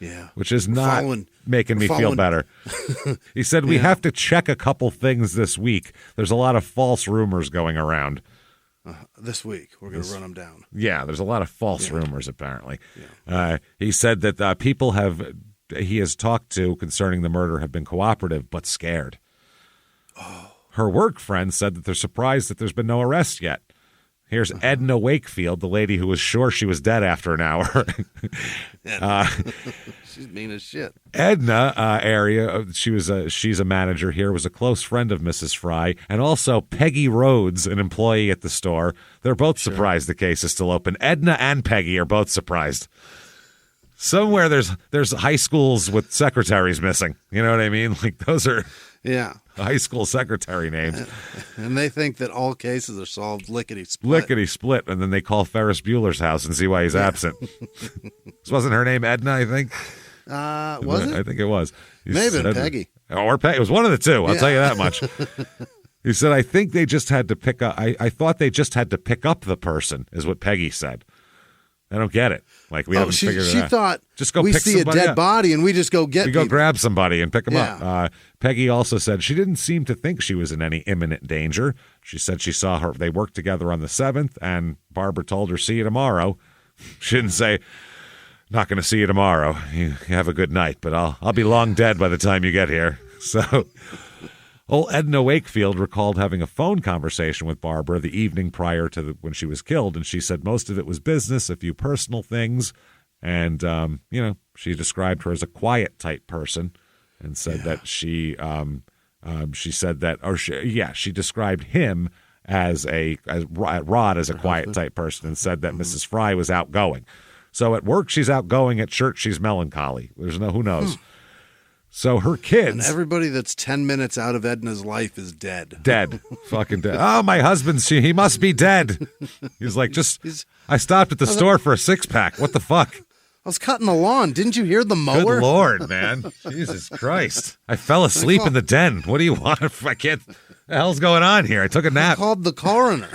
Yeah. Which is not making me feel better. He said, we have to check a couple things this week. There's a lot of false rumors going around. This week, we're going to run them down. Yeah, there's a lot of false rumors, apparently. Yeah. He said that people he has talked to concerning the murder have been cooperative, but scared. Oh. Her work friends said that they're surprised that there's been no arrest yet. Here's Edna Wakefield, the lady who was sure she was dead after an hour. She's mean as shit. Edna she's a manager here, was a close friend of Mrs. Fry, and also Peggy Rhodes, an employee at the store. They're both surprised the case is still open. Edna and Peggy are both surprised. Somewhere there's high schools with secretaries missing. You know what I mean? Like those are high school secretary names. And they think that all cases are solved lickety-split. Lickety-split, and then they call Ferris Bueller's house and see why he's absent. This wasn't her name Edna, I think? Was it? I think it was. Maybe Peggy. Or Peggy. It was one of the two, I'll tell you that much. He said, I think they just had to pick up, I thought they just had to pick up the person, is what Peggy said. I don't get it. Like we haven't figured it out. She thought just go we pick see somebody a dead up. body and we just go get people. Go grab somebody and pick them up. Peggy also said she didn't seem to think she was in any imminent danger. She said she saw her. They worked together on the 7th, and Barbara told her, see you tomorrow. She didn't say, not going to see you tomorrow. You have a good night, but I'll be long dead by the time you get here. So old Edna Wakefield recalled having a phone conversation with Barbara the evening prior to when she was killed, and she said most of it was business, a few personal things, and she described her as a quiet type person, and said that she described him as Rod as a quiet type person, and said that Mrs. Fry was outgoing. So at work she's outgoing, at church she's melancholy. Who knows. So her kids... And everybody that's 10 minutes out of Edna's life is dead. Dead. Fucking dead. Oh, my husband's... He must be dead. He's like, I stopped at the store for a six-pack. What the fuck? I was cutting the lawn. Didn't you hear the mower? Good Lord, man. Jesus Christ. I fell asleep in the den. What do you want? I can't... The hell's going on here? I took a nap. I called the coroner.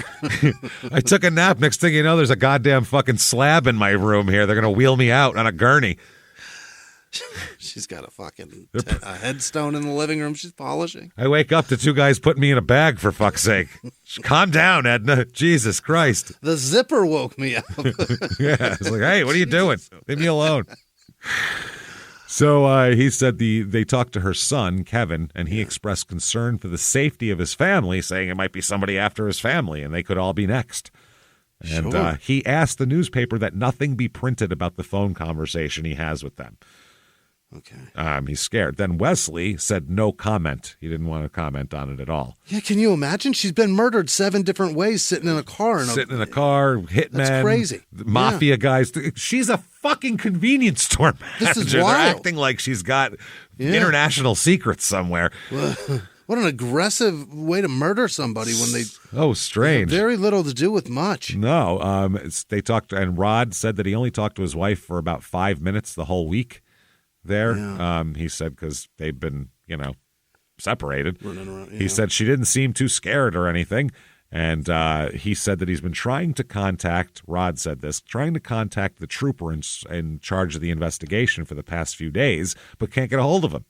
I took a nap. Next thing you know, there's a goddamn fucking slab in my room here. They're going to wheel me out on a gurney. She's got a fucking a headstone in the living room she's polishing. I wake up to two guys putting me in a bag, for fuck's sake. Calm down, Edna. Jesus Christ. The zipper woke me up. Yeah, it's like, hey, what are you doing? Leave me alone. So he said they talked to her son, Kevin, and he expressed concern for the safety of his family, saying it might be somebody after his family, and they could all be next. And he asked the newspaper that nothing be printed about the phone conversation he has with them. Okay. He's scared. Then Wesley said no comment. He didn't want to comment on it at all. Yeah, can you imagine? She's been murdered 7 different ways sitting in a car. Sitting in a car, hitmen. That's crazy. Mafia guys. She's a fucking convenience store manager. This is wild. They're acting like she's got international secrets somewhere. What an aggressive way to murder somebody when they... Oh, strange. Very little to do with much. No. They talked, and Rod said that he only talked to his wife for about 5 minutes the whole week there. Yeah. He said because they've been, separated. Running around, He said she didn't seem too scared or anything. And he said that he's been trying to contact, Rod said this, trying to contact the trooper in charge of the investigation for the past few days, but can't get a hold of him.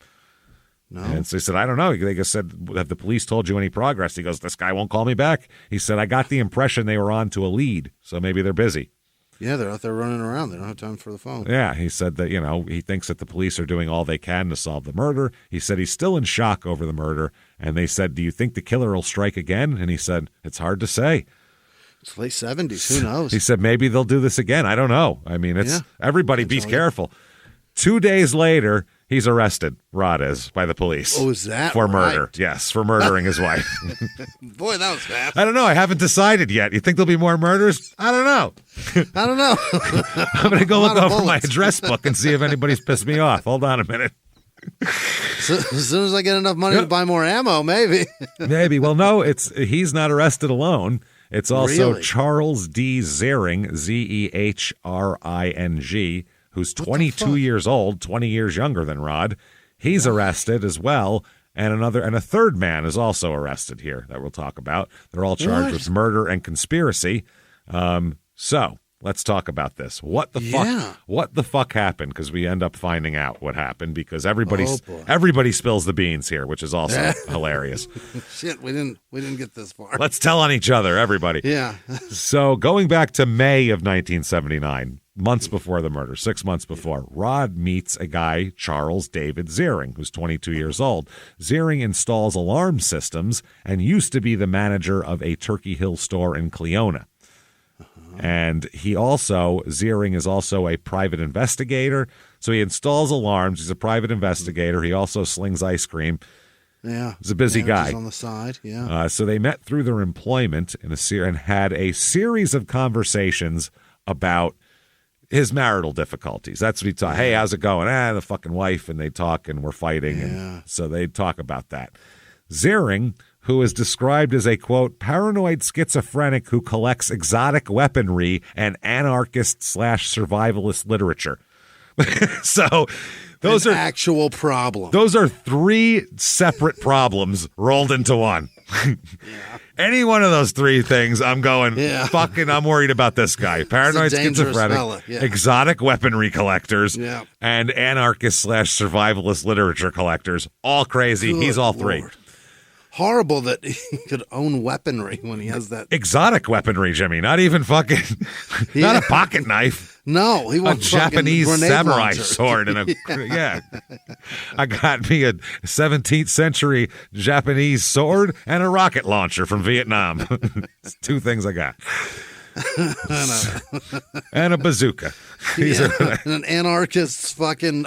No. And so he said, I don't know. They just said, have the police told you any progress? He goes, this guy won't call me back. He said, I got the impression they were on to a lead, so maybe they're busy. Yeah, they're out there running around. They don't have time for the phone. Yeah, he said that, he thinks that the police are doing all they can to solve the murder. He said he's still in shock over the murder. And they said, do you think the killer will strike again? And he said, it's hard to say. It's late 70s. Who knows? He said, maybe they'll do this again. I don't know. I mean, everybody be careful. 2 days later, he's arrested, Rod is, by the police. Oh, is that For right? murder. Yes, for murdering his wife. Boy, that was fast. I don't know. I haven't decided yet. You think there'll be more murders? I don't know. I don't know. I'm going to go look over my bullets. address book and see if anybody's pissed me off. Hold on a minute. So, as soon as I get enough money to buy more ammo, maybe. Maybe. Well, no, he's not arrested alone. It's also Really? Charles D. Zehring, Zehring, who's 22 years old, 20 years younger than Rod. He's arrested as well, and a third man is also arrested here that we'll talk about. They're all charged with murder and conspiracy. So let's talk about this. What the fuck? What the fuck happened? Because we end up finding out what happened because everybody spills the beans here, which is also hilarious. Shit, we didn't get this far. Let's tell on each other, everybody. Yeah. So going back to May of 1979. Months before the murder, 6 months before, Rod meets a guy, Charles David Zehring, who's 22 years old. Zehring installs alarm systems and used to be the manager of a Turkey Hill store in Cleona. And Zehring is also a private investigator. So he installs alarms. He's a private investigator. He also slings ice cream. Yeah. He's a busy guy. He's on the side, yeah. So they met through their employment and had a series of conversations about his marital difficulties. That's what he talked. Hey, how's it going? The fucking wife. And they talk and we're fighting. Yeah. And so they talk about that. Zehring, who is described as a, quote, paranoid schizophrenic who collects exotic weaponry and anarchist/survivalist literature. So those are actual problem. Those are three separate problems rolled into one. Any one of those three things, I'm going, I'm worried about this guy. Paranoid schizophrenic, exotic weaponry collectors, and anarchist/survivalist literature collectors. All crazy. Good He's all Lord. three. Horrible that he could own weaponry when he has that. Exotic weaponry, Jimmy. Not even fucking, not a pocket knife. No, he a wants Japanese samurai launcher. sword and I got me a 17th century Japanese sword and a rocket launcher from Vietnam. It's two things I got. And a bazooka. And an anarchist's fucking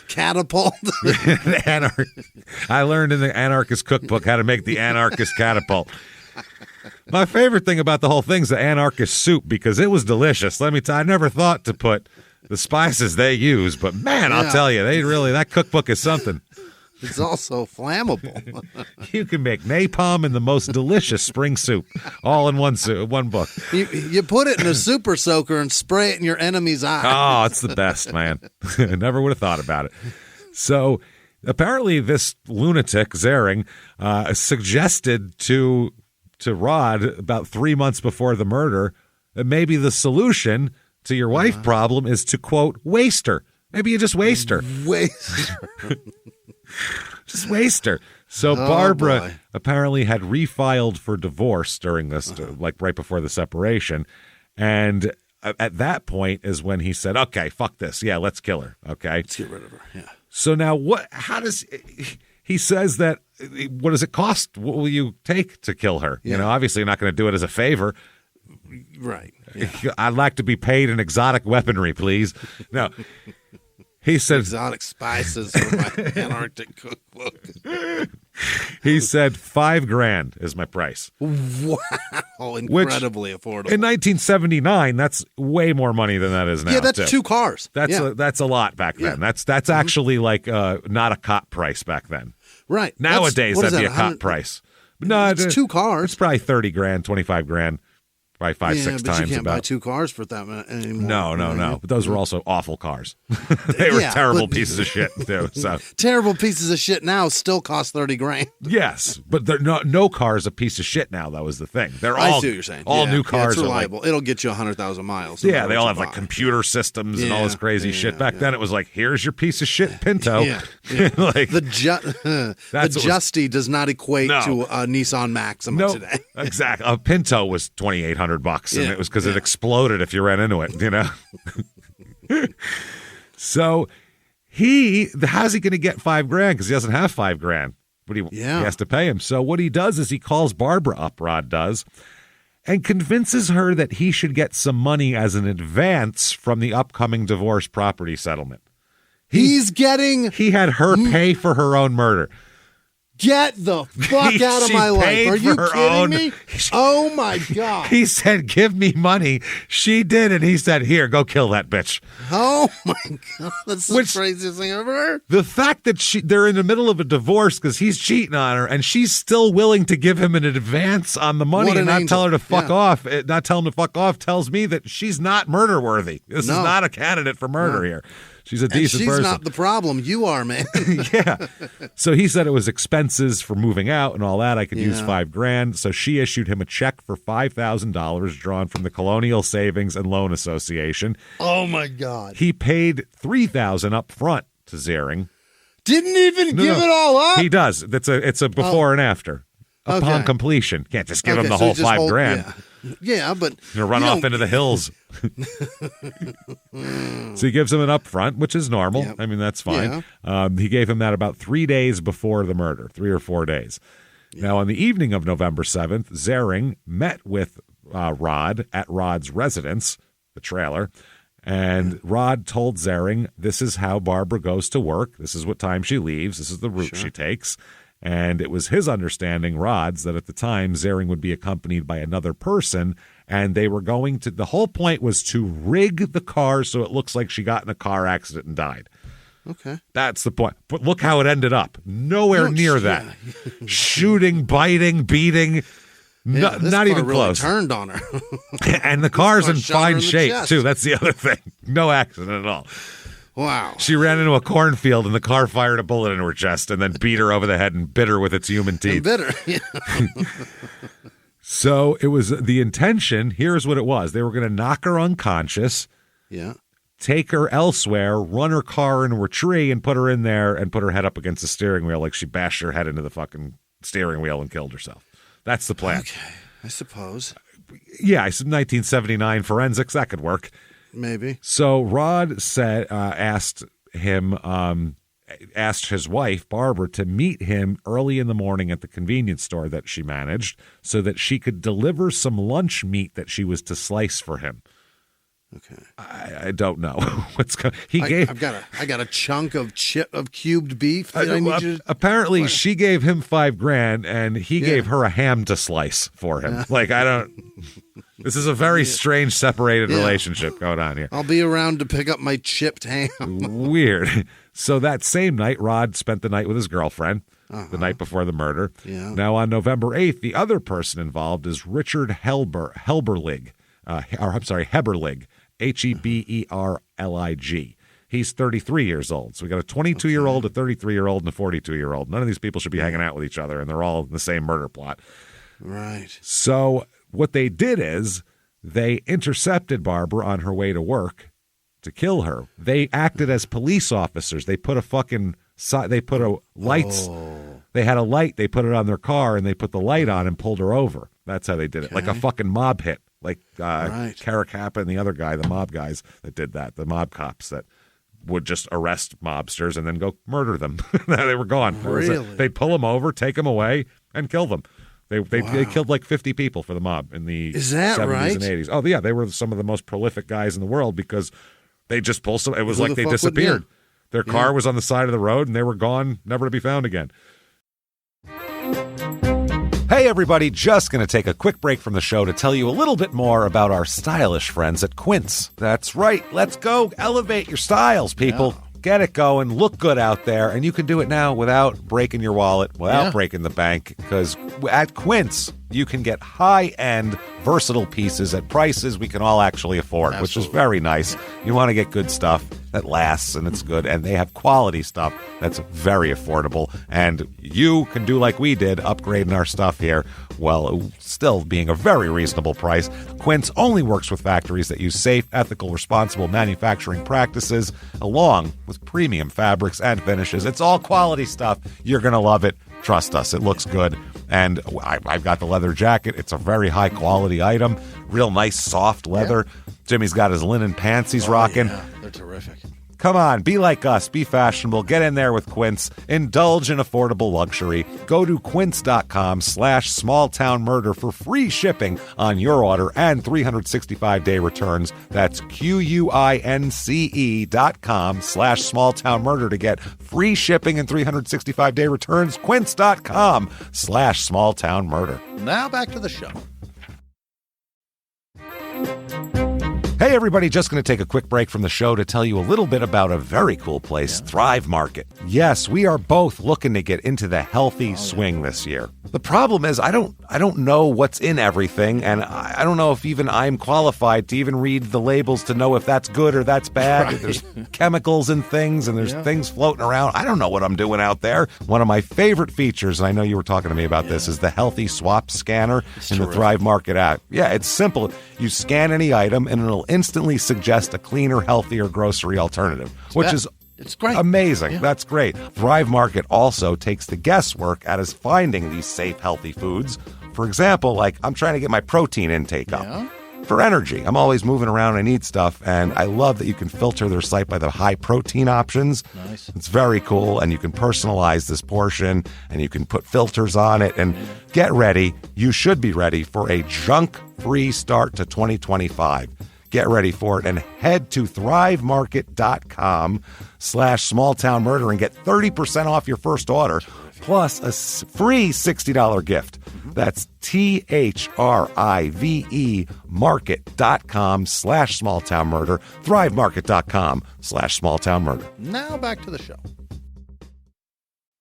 catapult. I learned in the anarchist cookbook how to make the anarchist catapult. My favorite thing about the whole thing is the anarchist soup because it was delicious. Let me tell you, I never thought to put the spices they use, but man, I'll tell you, that cookbook is something. It's also flammable. You can make napalm and the most delicious spring soup all in one book. You put it in a super soaker and spray it in your enemy's eye. Oh, it's the best, man. I never would have thought about it. So apparently this lunatic, Zehring, suggested to Rod about 3 months before the murder that maybe the solution to your wife problem is to, quote, waste her. Maybe you just waste her. Just waste her. So Barbara apparently had refiled for divorce during this, like right before the separation. And at that point is when he said, okay, fuck this. Yeah, let's kill her. Okay. Let's get rid of her. Yeah. So now he says that, what does it cost? What will you take to kill her? Yeah. Obviously you're not going to do it as a favor. Right. Yeah. I'd like to be paid in exotic weaponry, please. No. He said exotic spices for my Antarctic cookbook. He said $5,000 is my price. Wow, incredibly affordable. In 1979, that's way more money than that is now. Yeah, that's too. 2 cars. That's a lot back then. Yeah. That's actually like not a cop price back then. Right. Nowadays that'd be a cop price. But no, it's 2 cars. It's probably $30,000, $25,000 By 5-6 times. But you can't buy 2 cars for that anymore. No. But those were also awful cars. They were terrible pieces of shit too. So terrible pieces of shit now still cost $30,000. Yes, but no car is a piece of shit now. That was the thing. They're all, I see what you're saying. All new cars it's reliable. are like, it'll get you 100,000 miles. Yeah, they all have like computer systems and all this crazy shit. Back then, it was like, here's your piece of shit Pinto. Like the Justy does not equate to a Nissan Maxima today. Exactly. A Pinto was $2,800, and it was because it exploded if you ran into it. You know. So how's he going to get $5,000? Because he doesn't have $5,000. But he has to pay him. So what he does is he calls Barbara up, Rod does, and convinces her that he should get some money as an advance from the upcoming divorce property settlement. He had her pay for her own murder. Get the fuck out of my life. Are you kidding me? Oh, my God. He said, give me money. She did, and he said, here, go kill that bitch. Oh, my God. That's the craziest thing I've ever heard. The fact that they're in the middle of a divorce because he's cheating on her, and she's still willing to give him an advance on the money and not tell her to fuck off, not tell him to fuck off, tells me that she's not murder worthy. This is not a candidate for murder here. She's a decent person. She's not the problem. You are, man. Yeah. So he said it was expenses for moving out and all that. I could use $5,000. So she issued him a check for $5,000 drawn from the Colonial Savings and Loan Association. Oh, my God. He paid $3,000 up front to Ziering. Didn't even give it all up? He does. It's a before and after. Upon completion. Can't just give him the whole $5,000. Yeah, but run off into the hills. So he gives him an upfront, which is normal. Yep. I mean, that's fine. Yeah. He gave him that about 3 days before the murder, 3 or 4 days. Yeah. Now, on the evening of November 7th, Ziering met with Rod at Rod's residence, the trailer, and Rod told Ziering, this is how Barbara goes to work. This is what time she leaves. This is the route she takes. And it was his understanding, Rod's, that at the time Ziering would be accompanied by another person, and they were going to, the whole point was to rig the car so it looks like she got in a car accident and died. Okay. That's the point. But look how it ended up. Nowhere near that. Shooting, biting, beating. Not even really close. Turned on her. And the car's in fine shape, too. That's the other thing. No accident at all. Wow. She ran into a cornfield and the car fired a bullet into her chest and then beat her over the head and bit her with its human teeth. And bit her. Yeah. So it was the intention. Here's what it was. They were going to knock her unconscious. Yeah. Take her elsewhere, run her car into a tree and put her in there and put her head up against the steering wheel like she bashed her head into the fucking steering wheel and killed herself. That's the plan. Okay. I suppose. Yeah, I said 1979 forensics. That could work. Maybe. So Rod said, asked his wife, Barbara, to meet him early in the morning at the convenience store that she managed so that she could deliver some lunch meat that she was to slice for him. Okay. I don't know what's going. I got a chunk of cubed beef. Apparently, she gave him $5,000, and he gave her a ham to slice for him. Like I don't. This is a very strange separated relationship going on here. I'll be around to pick up my chipped ham. Weird. So that same night, Rod spent the night with his girlfriend. The night before the murder. Yeah. Now on November 8th, the other person involved is Richard Heberlig. Heberlig. Heberlig. He's 33 years old. So we got a 22-year-old, a 33-year-old, and a 42-year-old. None of these people should be hanging out with each other, and they're all in the same murder plot. Right. So what they did is they intercepted Barbara on her way to work to kill her. They acted as police officers. They put lights. They had a light. They put it on their car, and they put the light on and pulled her over. That's how they did it, like a fucking mob hit. Like Caracappa and the other guy, the mob guys that did that, the mob cops that would just arrest mobsters and then go murder them. They were gone. Really? They'd pull them over, take them away, and kill them. They killed like 50 people for the mob in the 70s and 80s. Oh, yeah, they were some of the most prolific guys in the world because they just pulled some. It was like they disappeared. Their car was on the side of the road, and they were gone, never to be found again. Hey, everybody, just going to take a quick break from the show to tell you a little bit more about our stylish friends at Quince. That's right. Let's go elevate your styles, people. Yeah. Get it going. Look good out there. And you can do it now without breaking your wallet, without breaking the bank. Because at Quince, you can get high-end, versatile pieces at prices we can all actually afford, which is very nice. You want to get good stuff that lasts and it's good, and they have quality stuff that's very affordable. And you can do like we did, upgrading our stuff here, well, still being a very reasonable price. Quince only works with factories that use safe, ethical, responsible manufacturing practices, along with premium fabrics and finishes. It's all quality stuff. You're going to love it. Trust us, it looks good. And I've got the leather jacket. It's a very high-quality item. Real nice, soft leather. Yeah. Jimmy's got his linen pants he's rocking. Yeah, they're terrific. Come on, be like us. Be fashionable. Get in there with Quince. Indulge in affordable luxury. Go to quince.com/smalltownmurder for free shipping on your order and 365-day returns. That's QUINCE.com/smalltownmurder to get free shipping and 365-day returns. Quince.com/smalltownmurder. Now back to the show. Hey, everybody, just going to take a quick break from the show to tell you a little bit about a very cool place, Thrive Market. Yes, we are both looking to get into the healthy swing this year. The problem is I don't know what's in everything, and I don't know if even I'm qualified to even read the labels to know if that's good or that's bad. Right. There's chemicals in things, and there's things floating around. I don't know what I'm doing out there. One of my favorite features, and I know you were talking to me about this, is the Healthy Swap Scanner in the Thrive Market app. Yeah, it's simple. You scan any item, and it'll instantly suggest a cleaner, healthier grocery alternative, which is it's great. Amazing. Yeah. That's great. Thrive Market also takes the guesswork out of finding these safe, healthy foods. For example, like I'm trying to get my protein intake up for energy. I'm always moving around. I need stuff, and I love that you can filter their site by the high protein options. Nice. It's very cool, and you can personalize this portion, and you can put filters on it. And get ready. You should be ready for a junk-free start to 2025. Get ready for it and head to thrivemarket.com/smalltownmurder and get 30% off your first order plus a free $60 gift. That's THRIVE market.com/smalltownmurder, thrivemarket.com/smalltownmurder. Now back to the show.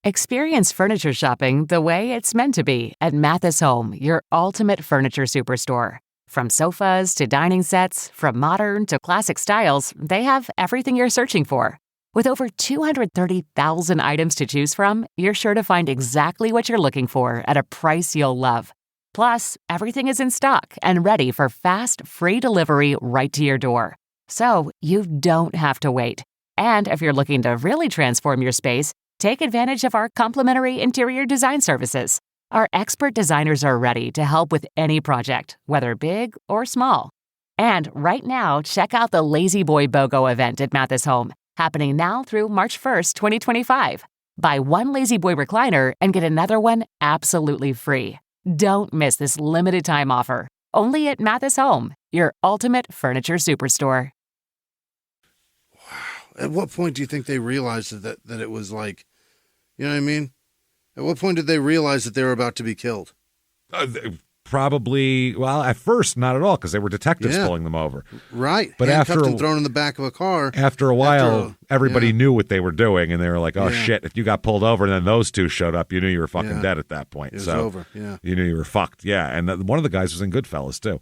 Experience furniture shopping the way it's meant to be at Mathis Home, your ultimate furniture superstore. From sofas to dining sets, from modern to classic styles, they have everything you're searching for. With over 230,000 items to choose from, you're sure to find exactly what you're looking for at a price you'll love. Plus, everything is in stock and ready for fast, free delivery right to your door. So you don't have to wait. And if you're looking to really transform your space, take advantage of our complimentary interior design services. Our expert designers are ready to help with any project, whether big or small. And right now, check out the Lazy Boy BOGO event at Mathis Home, happening now through March 1st, 2025. Buy one Lazy Boy recliner and get another one absolutely free. Don't miss this limited time offer. Only at Mathis Home, your ultimate furniture superstore. Wow. At what point do you think they realized that it was like, you know what I mean? At what point did they realize that they were about to be killed? Probably, well, at first, not at all, because they were detectives pulling them over. Right. But handcuffed and thrown in the back of a car. After a while, everybody knew what they were doing, and they were like, oh, shit, if you got pulled over and then those two showed up, you knew you were fucking dead at that point. It was over, yeah. You knew you were fucked, And one of the guys was in Goodfellas, too.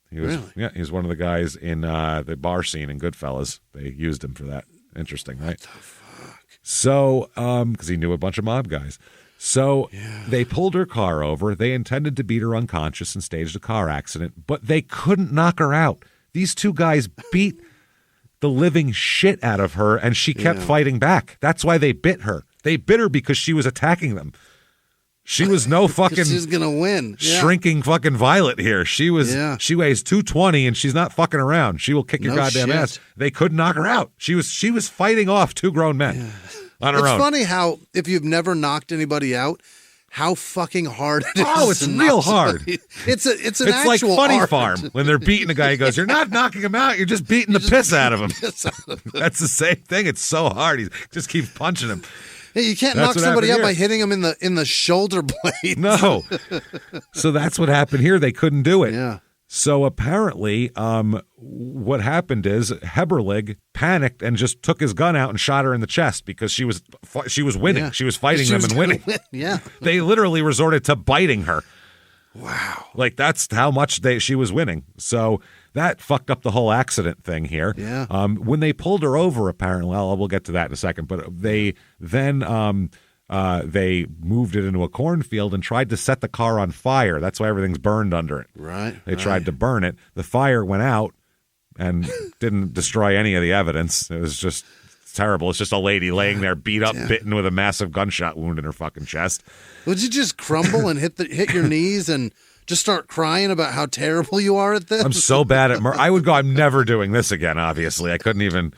He was, Really? Yeah, he was one of the guys in the bar scene in Goodfellas. They used him for that. Interesting, right? What the fuck? So, because he knew a bunch of mob guys. So they pulled her car over. They intended to beat her unconscious and staged a car accident, but they couldn't knock her out. These two guys beat the living shit out of her, and she kept fighting back. That's why they bit her. They bit her because she was attacking them. She was no fucking she's gonna win. Shrinking fucking Violet here. She weighs 220 and she's not fucking around. She will kick your goddamn ass. They couldn't knock her out. She was fighting off two grown men on her own. It's funny how if you've never knocked anybody out, how fucking hard it is. Oh, it's real hard. It's like Funny art. Farm when they're beating a guy. He goes, "You're not knocking him out. You're just beating the piss out of him." That's the same thing. It's so hard. He just keeps punching him. Hey, you can't knock somebody out by hitting them in the shoulder blade. No. So that's what happened here. They couldn't do it. Yeah. So apparently, what happened is Heberlig panicked and just took his gun out and shot her in the chest because she was winning. Yeah. She was fighting them and winning. Yeah. They literally resorted to biting her. Wow. Like, that's how much she was winning. So that fucked up the whole accident thing here. Yeah. When they pulled her over, apparently, well, we'll get to that in a second, but they then they moved it into a cornfield and tried to set the car on fire. That's why everything's burned under it. Right. They tried to burn it. The fire went out and didn't destroy any of the evidence. It was just terrible. It's just a lady laying there, beat up, bitten with a massive gunshot wound in her fucking chest. Would you just crumble and hit your knees and just start crying about how terrible you are at this? I'm so bad at I would go, I'm never doing this again, obviously. I couldn't even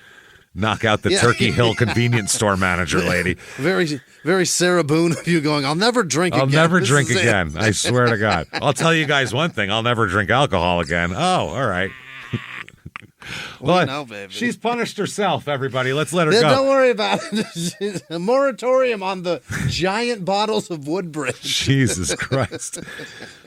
knock out the Turkey Hill convenience store manager lady. Very, very Sarah Boone of you going, I'll never drink again. I'll never drink again. I swear to God. I'll tell you guys one thing. I'll never drink alcohol again. Oh, all right. Well, no, baby. She's punished herself, everybody. Let's let her go. Don't worry about it. A moratorium on the giant bottles of Woodbridge. Jesus Christ.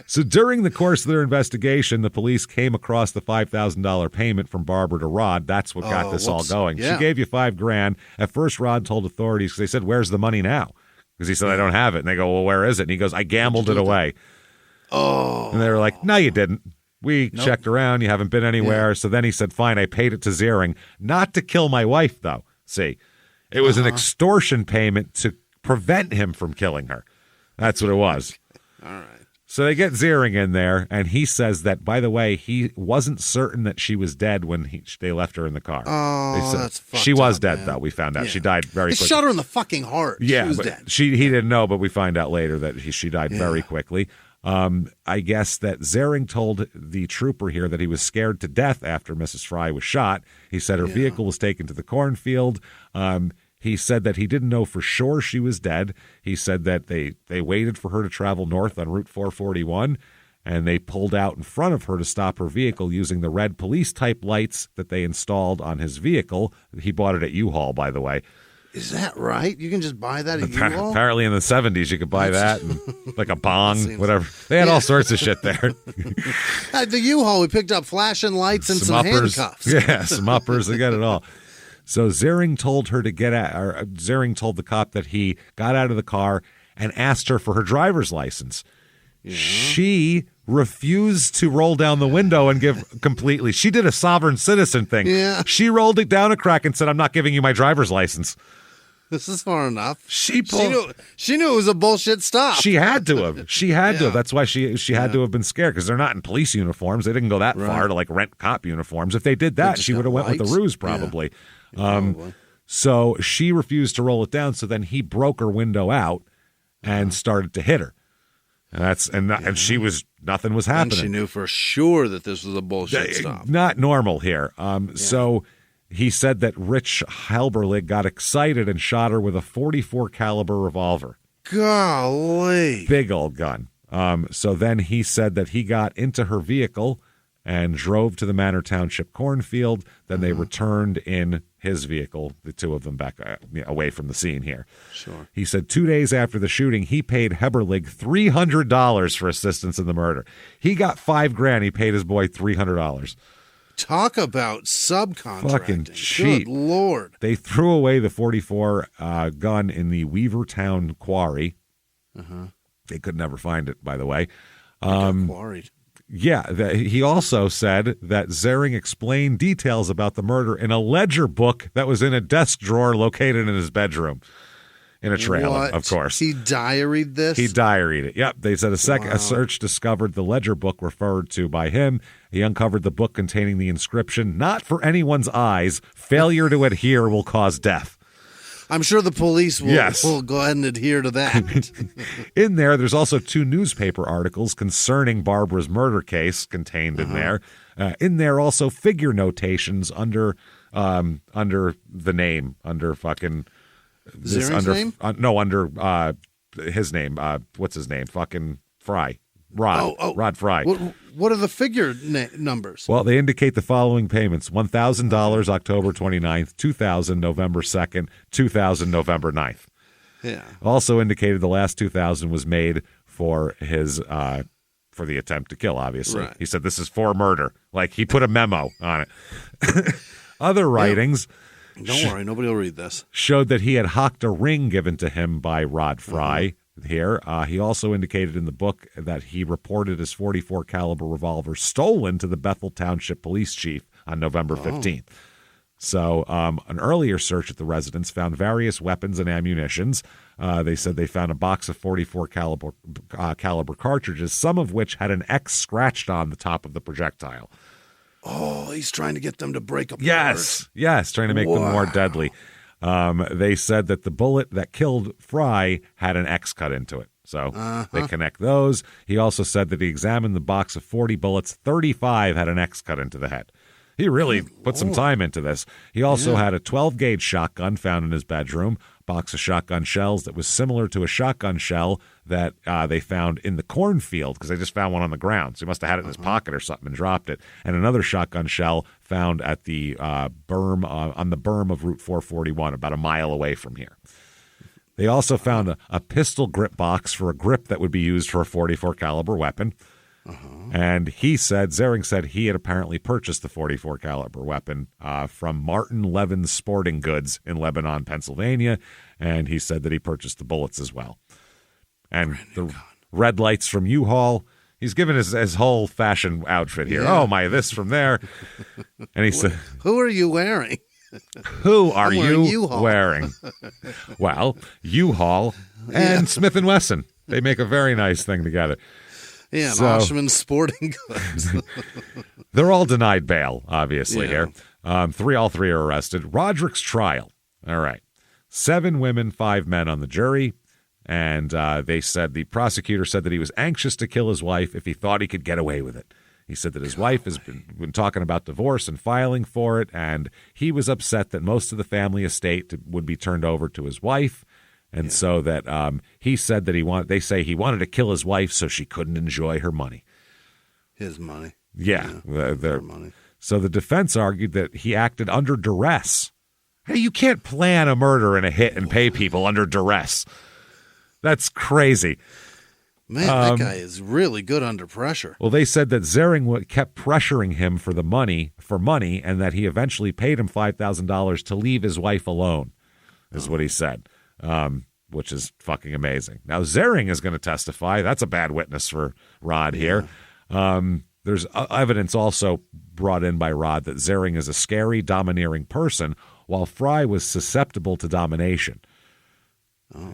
So during the course of their investigation, the police came across the $5,000 payment from Barbara to Rod. That's what got this all going. Yeah. She gave you $5,000. At first, Rod told authorities, because they said, where's the money now? Because he said, I don't have it. And they go, well, where is it? And he goes, I gambled it away. Oh. And they were like, no, you didn't. We checked around. You haven't been anywhere. Yeah. So then he said, fine, I paid it to Ziering. Not to kill my wife, though. See, it was an extortion payment to prevent him from killing her. That's what it was. All right. So they get Ziering in there, and he says that, by the way, he wasn't certain that she was dead when they left her in the car. Oh, that's fucked She was up, dead, man. though. We found out. She died very quickly. They shot her in the fucking heart. Yeah, she was dead. He didn't know, but we find out later that she died very quickly. I guess that Ziering told the trooper here that he was scared to death after Mrs. Fry was shot. He said her vehicle was taken to the cornfield. He said that he didn't know for sure she was dead. He said that they waited for her to travel north on Route 441, and they pulled out in front of her to stop her vehicle using the red police-type lights that they installed on his vehicle. He bought it at U-Haul, by the way. Is that right? You can just buy that at U-Haul? Apparently in the 70s you could buy that, and like a bong, whatever. They had all sorts of shit there. At the U-Haul, we picked up flashing lights and some handcuffs. Yeah, some uppers. They got it all. So Ziering told her to Ziering told the cop that he got out of the car and asked her for her driver's license. Yeah. She refused to roll down the window and give completely. She did a sovereign citizen thing. Yeah. She rolled it down a crack and said, I'm not giving you my driver's license. This is far enough. She knew it was a bullshit stop. She had to have. She had to have. That's why she had to have been scared, because they're not in police uniforms. They didn't go that far to like rent cop uniforms. If they did that, she would have went with the ruse probably. Probably. So she refused to roll it down. So then he broke her window out and started to hit her. And she was, nothing was happening. And she knew for sure that this was a bullshit stop. Not normal here. So he said that Rich Halberlig got excited and shot her with a .44 caliber revolver. Golly. Big old gun. So then he said that he got into her vehicle and drove to the Manor Township cornfield. Then they returned in his vehicle, the two of them back away from the scene here. Sure. He said 2 days after the shooting, he paid Heberlig $300 for assistance in the murder. He got $5,000. He paid his boy $300. Talk about subcontracting. Fucking cheap. Good Lord. They threw away the .44 gun in the Weavertown quarry. They could never find it, by the way. Quarried. Yeah, he also said that Ziering explained details about the murder in a ledger book that was in a desk drawer located in his bedroom. In a trailer, of course. He diaried this? He diaried it. Yep. They said a search discovered the ledger book referred to by him. He uncovered the book containing the inscription, "Not for anyone's eyes. Failure to adhere will cause death." I'm sure the police will go ahead and adhere to that. In there's also 2 newspaper articles concerning Barbara's murder case contained in there. In there also figure notations under the name, under fucking this, Ziering's name? Under his name. What's his name? Fucking Fry. Rod. Rod Fry. What are the figure numbers? Well, they indicate the following payments: $1,000 October 29th, $2,000 November 2nd, $2,000 November 9th. Yeah. Also indicated the last $2,000 was made for his for the attempt to kill. Obviously, He said this is for murder. Like he put a memo on it. Other writings. Don't worry, nobody will read this. Showed that he had hocked a ring given to him by Rod Fry. here. He also indicated in the book that he reported his .44 caliber revolver stolen to the Bethel Township Police Chief on November 15th. So an earlier search at the residence found various weapons and ammunitions. They said they found a box of .44 caliber cartridges, some of which had an X scratched on the top of the projectile. Oh, he's trying to get them to break apart. Yes, trying to make them more deadly. They said that the bullet that killed Fry had an X cut into it. So they connect those. He also said that he examined the box of 40 bullets. 35 had an X cut into the head. He really put some time into this. He also had a 12-gauge shotgun found in his bedroom, box of shotgun shells that was similar to a shotgun shell that they found in the cornfield, because they just found one on the ground. So he must have had it in his pocket or something and dropped it. And another shotgun shell found at the berm on the berm of Route 441, about a mile away from here. They also found a pistol grip box for a grip that would be used for a .44 caliber weapon. And Zering said he had apparently purchased the .44 caliber weapon from Martin Levin's Sporting Goods in Lebanon, Pennsylvania, and he said that he purchased the bullets as well. And the red lights from U-Haul, he's given his whole fashion outfit here. Yeah. Oh, my this from there. And he said, "Who are you wearing?" Who are you wearing? Well, U-Haul and Smith & Wesson. They make a very nice thing together. Yeah, Oshman Sporting Goods. They're all denied bail, obviously, here. All three are arrested. Roderick's trial. All right. 7 women, 5 men on the jury. And they said the prosecutor said that he was anxious to kill his wife if he thought he could get away with it. He said that his wife has been talking about divorce and filing for it, and he was upset that most of the family estate would be turned over to his wife. And so that he said that they say he wanted to kill his wife so she couldn't enjoy her money. His money. Yeah. Their money. So the defense argued that he acted under duress. Hey, you can't plan a murder and a hit and pay people under duress. That's crazy. Man, that guy is really good under pressure. Well, they said that Zering kept pressuring him for money, and that he eventually paid him $5,000 to leave his wife alone, is what he said. Which is fucking amazing. Now, Zering is going to testify. That's a bad witness for Rod here. There's evidence also brought in by Rod that Zering is a scary, domineering person, while Fry was susceptible to domination.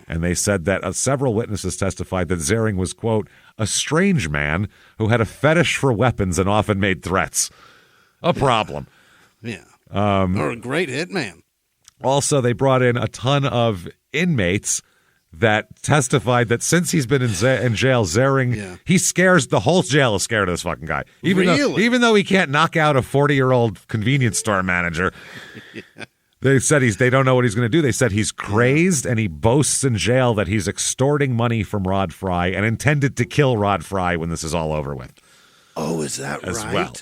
And they said that several witnesses testified that Zering was, quote, a strange man who had a fetish for weapons and often made threats. A problem. Yeah. Or a great hitman. Also, they brought in a ton of inmates that testified that since he's been in jail, Zering, he scares the whole jail is scared of this fucking guy. Even though he can't knock out a 40-year-old convenience store manager. They said they don't know what he's going to do. They said he's crazed, and he boasts in jail that he's extorting money from Rod Fry and intended to kill Rod Fry when this is all over with. Oh, is that as right? Well.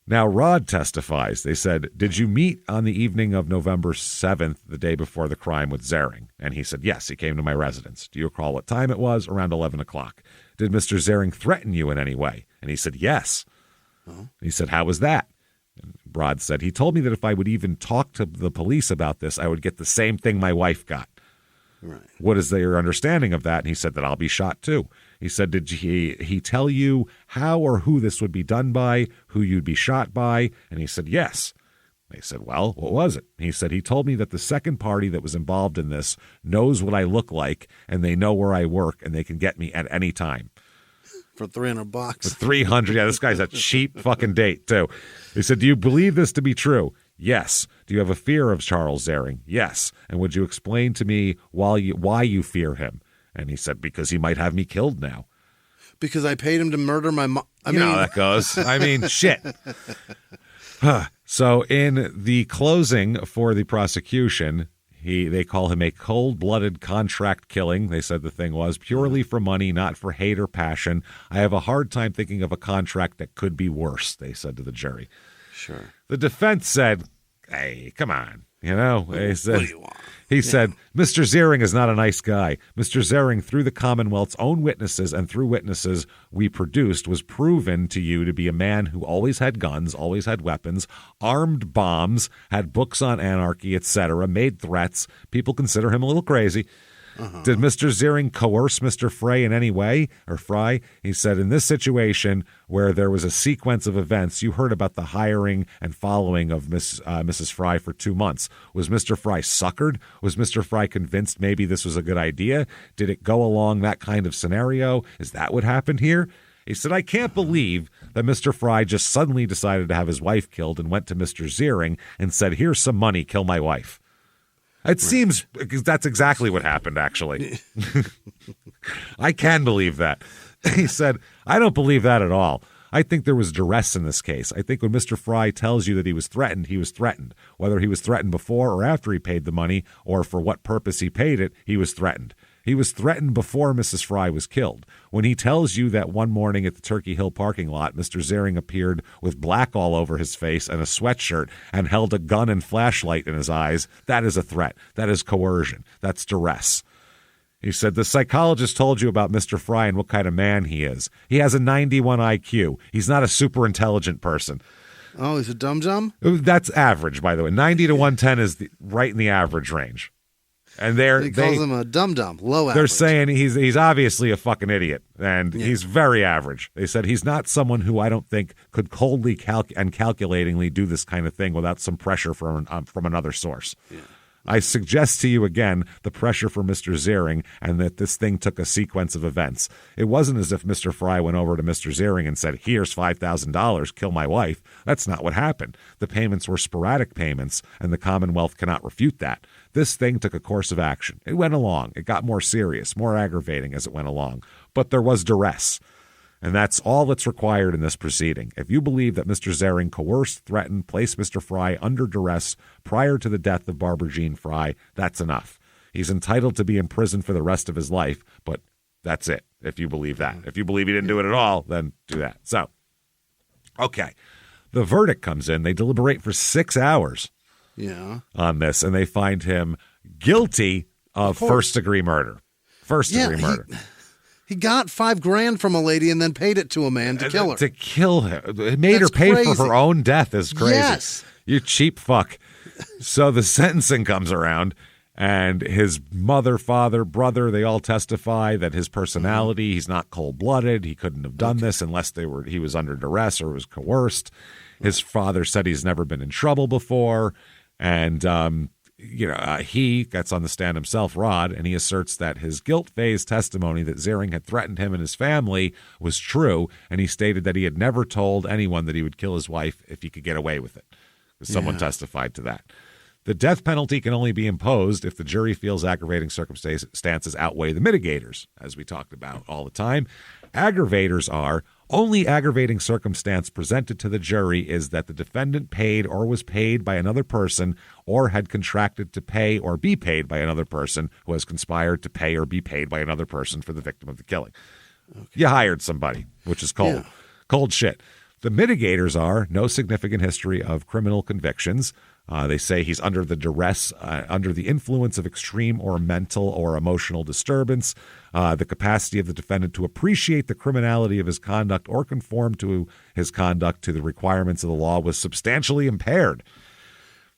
Now, Rod testifies. They said, did you meet on the evening of November 7th, the day before the crime, with Zering? And he said, yes, he came to my residence. Do you recall what time it was? Around 11 o'clock. Did Mr. Zering threaten you in any way? And he said, yes. He said, how was that? And Rod said, he told me that if I would even talk to the police about this, I would get the same thing my wife got. Right. What is their understanding of that? And he said that I'll be shot too. He said, did he tell you how or who this would be done by, who you'd be shot by? And he said, yes. They said, well, what was it? He said, he told me that the second party that was involved in this knows what I look like, and they know where I work, and they can get me at any time. For $300. For $300. Yeah, this guy's a cheap fucking date, too. He said, do you believe this to be true? Yes. Do you have a fear of Charles Zering? Yes. And would you explain to me why you fear him? And he said, because he might have me killed now. Because I paid him to murder my mom. You know how that goes. I mean, shit. So in the closing for the prosecution, they call him a cold-blooded contract killing. They said the thing was purely for money, not for hate or passion. I have a hard time thinking of a contract that could be worse, they said to the jury. Sure. The defense said, hey, come on. You know, he said, what do you want? He said, Mr. Zering is not a nice guy. Mr. Zering, through the Commonwealth's own witnesses and through witnesses we produced, was proven to you to be a man who always had guns, always had weapons, armed bombs, had books on anarchy, etc., made threats. People consider him a little crazy. Did Mr. Ziering coerce Mr. Frey in any way, or Fry? He said, in this situation where there was a sequence of events, you heard about the hiring and following of Mrs. Fry for 2 months. Was Mr. Fry suckered? Was Mr. Fry convinced maybe this was a good idea? Did it go along that kind of scenario? Is that what happened here? He said, I can't believe that Mr. Fry just suddenly decided to have his wife killed and went to Mr. Ziering and said, here's some money, kill my wife. It seems that's exactly what happened, actually. I can believe that. He said, I don't believe that at all. I think there was duress in this case. I think when Mr. Fry tells you that he was threatened, he was threatened. Whether he was threatened before or after he paid the money or for what purpose he paid it, he was threatened. He was threatened before Mrs. Fry was killed. When he tells you that one morning at the Turkey Hill parking lot, Mr. Ziering appeared with black all over his face and a sweatshirt and held a gun and flashlight in his eyes, that is a threat. That is coercion. That's duress. He said, the psychologist told you about Mr. Fry and what kind of man he is. He has a 91 IQ. He's not a super intelligent person. Oh, he's a dum-dum? That's average, by the way. 90 to 110 is right in the average range. And he calls him a dum-dum, low average. They're saying he's obviously a fucking idiot, and he's very average. They said he's not someone who I don't think could coldly and calculatingly do this kind of thing without some pressure from another source. Yeah. I suggest to you again the pressure for Mr. Ziering and that this thing took a sequence of events. It wasn't as if Mr. Fry went over to Mr. Ziering and said, here's $5,000, kill my wife. That's not what happened. The payments were sporadic payments, and the Commonwealth cannot refute that. This thing took a course of action. It went along. It got more serious, more aggravating as it went along. But there was duress. And that's all that's required in this proceeding. If you believe that Mr. Ziering coerced, threatened, placed Mr. Fry under duress prior to the death of Barbara Jean Fry, that's enough. He's entitled to be in prison for the rest of his life, but that's it, if you believe that. If you believe he didn't do it at all, then do that. So, okay. The verdict comes in. They deliberate for 6 hours on this, and they find him guilty of first-degree murder. First-degree murder. He got $5,000 from a lady and then paid it to a man to kill her. To kill her. It made her pay for her own death is crazy. Yes. You cheap fuck. So the sentencing comes around, and his mother, father, brother, they all testify that his personality, he's not cold-blooded. He couldn't have done this unless he was under duress or was coerced. His father said he's never been in trouble before. And he gets on the stand himself, Rod, and he asserts that his guilt-phase testimony that Ziering had threatened him and his family was true, and he stated that he had never told anyone that he would kill his wife if he could get away with it. Someone testified to that. The death penalty can only be imposed if the jury feels aggravating circumstances outweigh the mitigators, as we talked about all the time. Aggravators are only aggravating circumstance presented to the jury is that the defendant paid or was paid by another person or had contracted to pay or be paid by another person who has conspired to pay or be paid by another person for the victim of the killing. Okay. You hired somebody, which is cold. Yeah. Cold shit. The mitigators are no significant history of criminal convictions. They say he's under the duress, under the influence of extreme or mental or emotional disturbance. The capacity of the defendant to appreciate the criminality of his conduct or conform to his conduct to the requirements of the law was substantially impaired.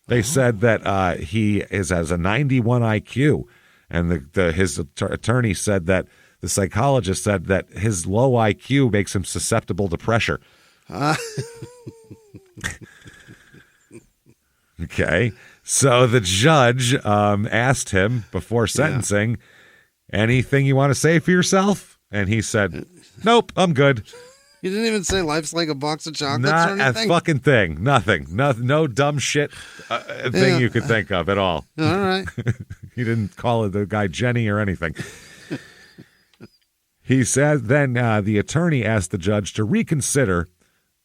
They said that he has a 91 IQ, and his attorney said that the psychologist said that his low IQ makes him susceptible to pressure. Okay, so the judge asked him before sentencing, anything you want to say for yourself? And he said, nope, I'm good. You didn't even say life's like a box of chocolates Not or anything? a fucking thing. Nothing. No dumb shit thing you could think of at all. All right. He didn't call the guy Jenny or anything. He said then the attorney asked the judge to reconsider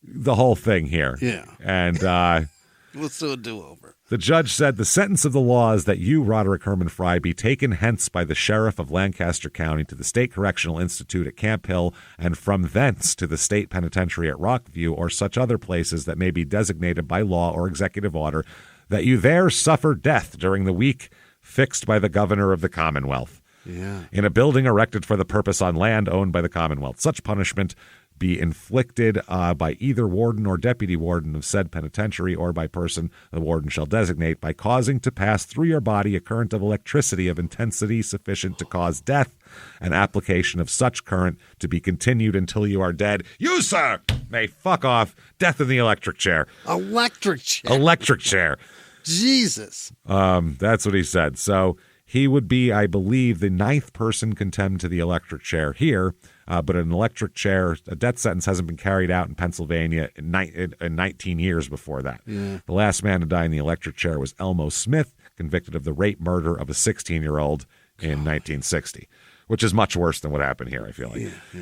the whole thing here. Yeah. And let's do a do-over. The judge said the sentence of the law is that you, Roderick Herman Fry, be taken hence by the sheriff of Lancaster County to the State Correctional Institute at Camp Hill and from thence to the State Penitentiary at Rockview or such other places that may be designated by law or executive order, that you there suffer death during the week fixed by the governor of the Commonwealth. Yeah. In a building erected for the purpose on land owned by the Commonwealth. Such punishment be inflicted by either warden or deputy warden of said penitentiary or by person the warden shall designate by causing to pass through your body a current of electricity of intensity sufficient to cause death, an application of such current to be continued until you are dead. You, sir, may fuck off. Death in the electric chair. Electric chair. Electric chair. Jesus. That's what he said. So he would be, I believe, the 9th person condemned to the electric chair here. But an electric chair, a death sentence hasn't been carried out in Pennsylvania in 19 years before that. Yeah. The last man to die in the electric chair was Elmo Smith, convicted of the rape murder of a 16-year-old in 1960, which is much worse than what happened here, I feel like. Yeah.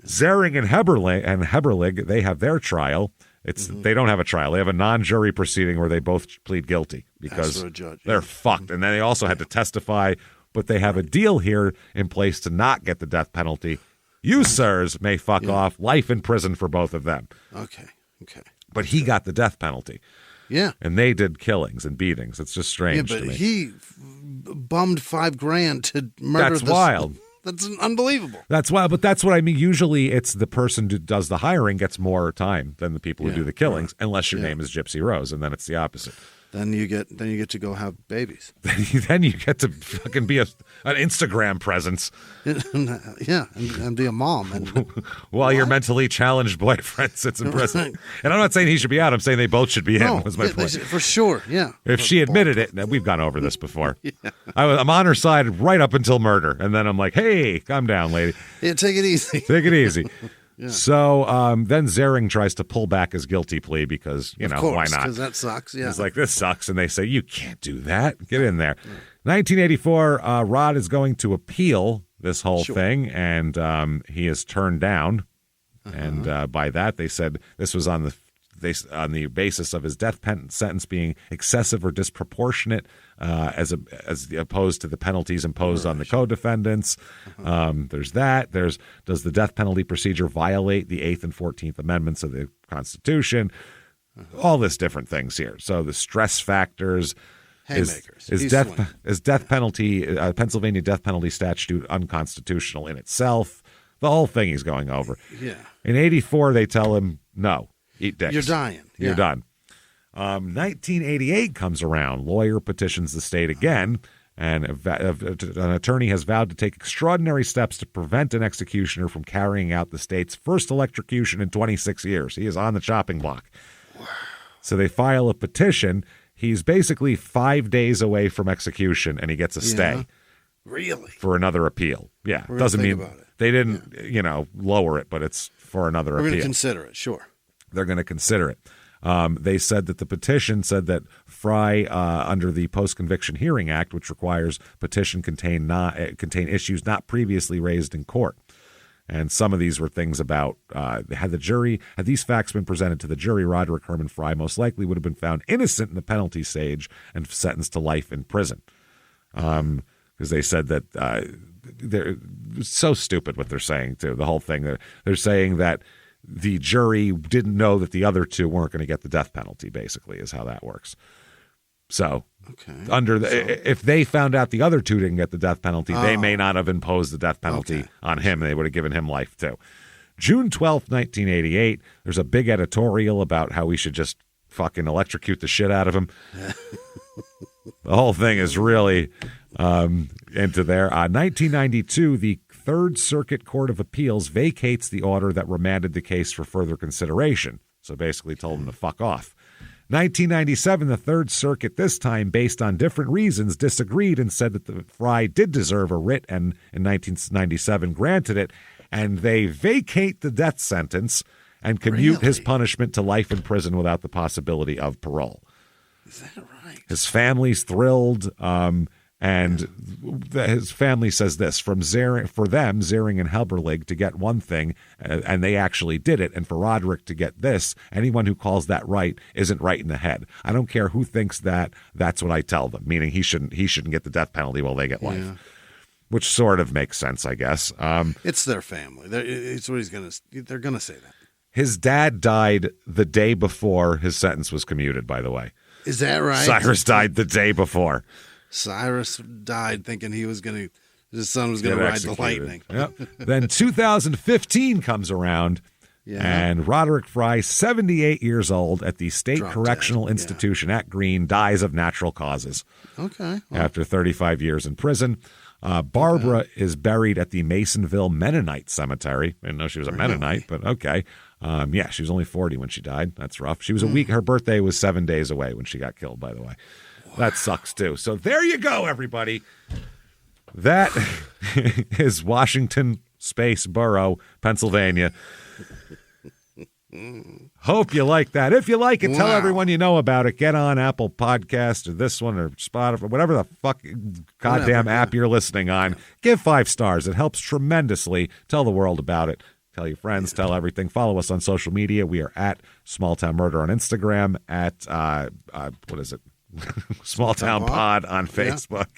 Zering and Heberlig, they have their trial. They don't have a trial. They have a non-jury proceeding where they both plead guilty because they're fucked. And then they also had to testify, but they have a deal here in place to not get the death penalty. You, sirs, may fuck off. Life in prison for both of them. Okay. But he got the death penalty. Yeah. And they did killings and beatings. It's just strange to me. But he bummed $5,000 to murder. That's wild. That's unbelievable. That's wild. But that's what I mean. Usually it's the person who does the hiring gets more time than the people who do the killings, unless your name is Gypsy Rose, and then it's the opposite. Then you get to go have babies. Then you get to fucking be an Instagram presence. Yeah, and be a mom. And while your mentally challenged boyfriend sits in prison. Right. And I'm not saying he should be out. I'm saying they both should be in, was my point. For sure, yeah. If she admitted it, we've gone over this before. I'm on her side right up until murder. And then I'm like, hey, calm down, lady. Yeah, take it easy. Take it easy. Yeah. So then Zering tries to pull back his guilty plea because, why not? Because that sucks, yeah. He's like, this sucks. And they say, you can't do that. Get in there. 1984, Rod is going to appeal this whole thing, and he is turned down. And by that, they said this was on the basis of his death sentence being excessive or disproportionate as opposed to the penalties imposed on the co-defendants. There's that. Does the death penalty procedure violate the 8th and 14th Amendments of the Constitution? All this different things here. So the stress factors. Is death penalty, Pennsylvania death penalty statute unconstitutional in itself? The whole thing he's going over. Yeah. In 84, they tell him, no, eat dicks. You're dying. You're done. 1988 comes around. Lawyer petitions the state again, and an attorney has vowed to take extraordinary steps to prevent an executioner from carrying out the state's first electrocution in 26 years. He is on the chopping block. Wow. So they file a petition. He's basically 5 days away from execution, and he gets a stay. Really? For another appeal. Yeah. Doesn't mean they didn't, lower it, but it's for another appeal. We're going to consider it, sure. They're going to consider it. They said that the petition said that Fry, under the Post-Conviction Hearing Act, which requires petition contain issues not previously raised in court. And some of these were things about had these facts been presented to the jury, Roderick Herman Fry most likely would have been found innocent in the penalty stage and sentenced to life in prison. Because they said that they're so stupid what they're saying, too. The whole thing. They're saying that the jury didn't know that the other two weren't going to get the death penalty, basically, is how that works. So if they found out the other two didn't get the death penalty, they may not have imposed the death penalty on him, and they would have given him life, too. June 12th, 1988, there's a big editorial about how we should just fucking electrocute the shit out of him. The whole thing is really into there. 1992, the Third Circuit Court of Appeals vacates the order that remanded the case for further consideration. So basically told him to fuck off. 1997, the Third Circuit, this time based on different reasons, disagreed and said that the Fry did deserve a writ, and in 1997 granted it, and they vacate the death sentence and commute his punishment to life in prison without the possibility of parole. Is that right? His family's thrilled, and his family says this, for them, Zering and Helberlig to get one thing, and they actually did it, and for Roderick to get this, anyone who calls that right isn't right in the head. I don't care who thinks that, that's what I tell them, meaning he shouldn't get the death penalty while they get life. Which sort of makes sense, I guess. It's their family. They're going to say that. His dad died the day before his sentence was commuted, by the way. Is that right? Cyrus died the day before. Cyrus died thinking his son was going to ride the lightning. Yep. Then 2015 comes around, And Roderick Fry, 78 years old, at the State Drop Correctional dead. Institution at Greene, dies of natural causes. Okay. After 35 years in prison. Barbara is buried at the Masonville Mennonite Cemetery. I didn't know she was a Mennonite, but okay. She was only 40 when she died. That's rough. She was a week. Her birthday was 7 days away when she got killed, by the way. Wow. That sucks, too. So there you go, everybody. That is Washington Boro, Pennsylvania. Hope you like that. If you like it, tell everyone you know about it. Get on Apple Podcast or this one or Spotify, whatever the fuck goddamn app you're listening on. Give 5 stars. It helps tremendously. Tell the world about it. Tell your friends. Tell everything. Follow us on social media. We are at Small Town Murder on Instagram, at what is it? Small Town Pod on Facebook.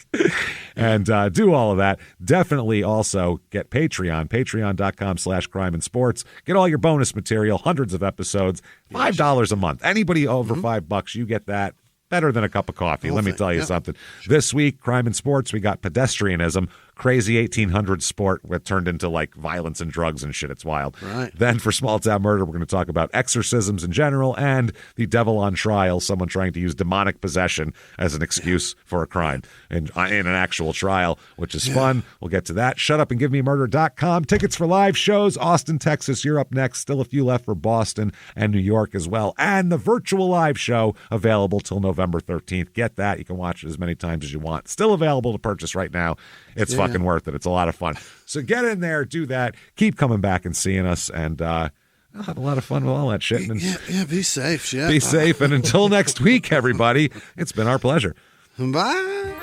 And do all of that. Definitely also get Patreon, patreon.com/crime and sports. Get all your bonus material, hundreds of episodes, $5 a month. Anybody over $5, you get that. Better than a cup of coffee. Let me tell you something. This week, crime and sports, we got pedestrianism, crazy 1800s sport that turned into like violence and drugs and shit. It's wild. Right. Then for Small Town Murder, we're going to talk about exorcisms in general and the devil on trial, someone trying to use demonic possession as an excuse for a crime in an actual trial, which is fun. We'll get to that. ShutUpAndGiveMeMurder.com. Tickets for live shows. Austin, Texas, you're up next. Still a few left for Boston and New York as well. And the virtual live show available till November 13th. Get that. You can watch it as many times as you want. Still available to purchase right now. It's fucking worth it. It's a lot of fun. So get in there, do that. Keep coming back and seeing us, and I'll have a lot of fun with all that shit. And be safe. Shit. Be safe. And until next week, everybody, it's been our pleasure. Bye.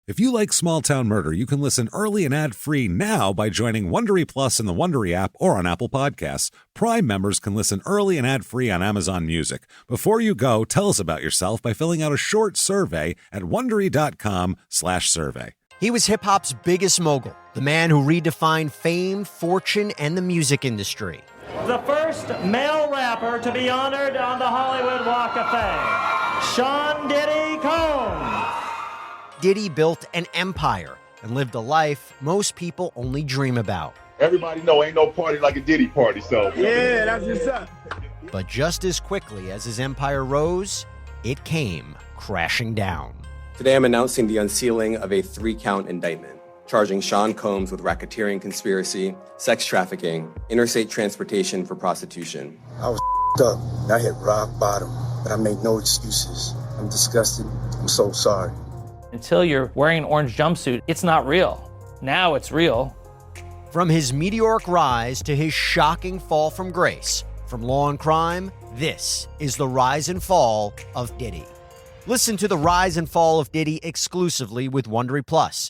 If you like Small Town Murder, you can listen early and ad-free now by joining Wondery Plus in the Wondery app or on Apple Podcasts. Prime members can listen early and ad-free on Amazon Music. Before you go, tell us about yourself by filling out a short survey at Wondery.com/survey. He was hip-hop's biggest mogul, the man who redefined fame, fortune, and the music industry. The first male rapper to be honored on the Hollywood Walk of Fame, Sean Diddy Combs. Diddy built an empire and lived a life most people only dream about. Everybody know ain't no party like a Diddy party, so. Yeah, that's what's up. But just as quickly as his empire rose, it came crashing down. Today I'm announcing the unsealing of a 3-count indictment, charging Sean Combs with racketeering conspiracy, sex trafficking, interstate transportation for prostitution. I was up. I hit rock bottom, but I made no excuses. I'm disgusted. I'm so sorry. Until you're wearing an orange jumpsuit, it's not real. Now it's real. From his meteoric rise to his shocking fall from grace, from law and crime, this is the rise and fall of Diddy. Listen to the rise and fall of Diddy exclusively with Wondery Plus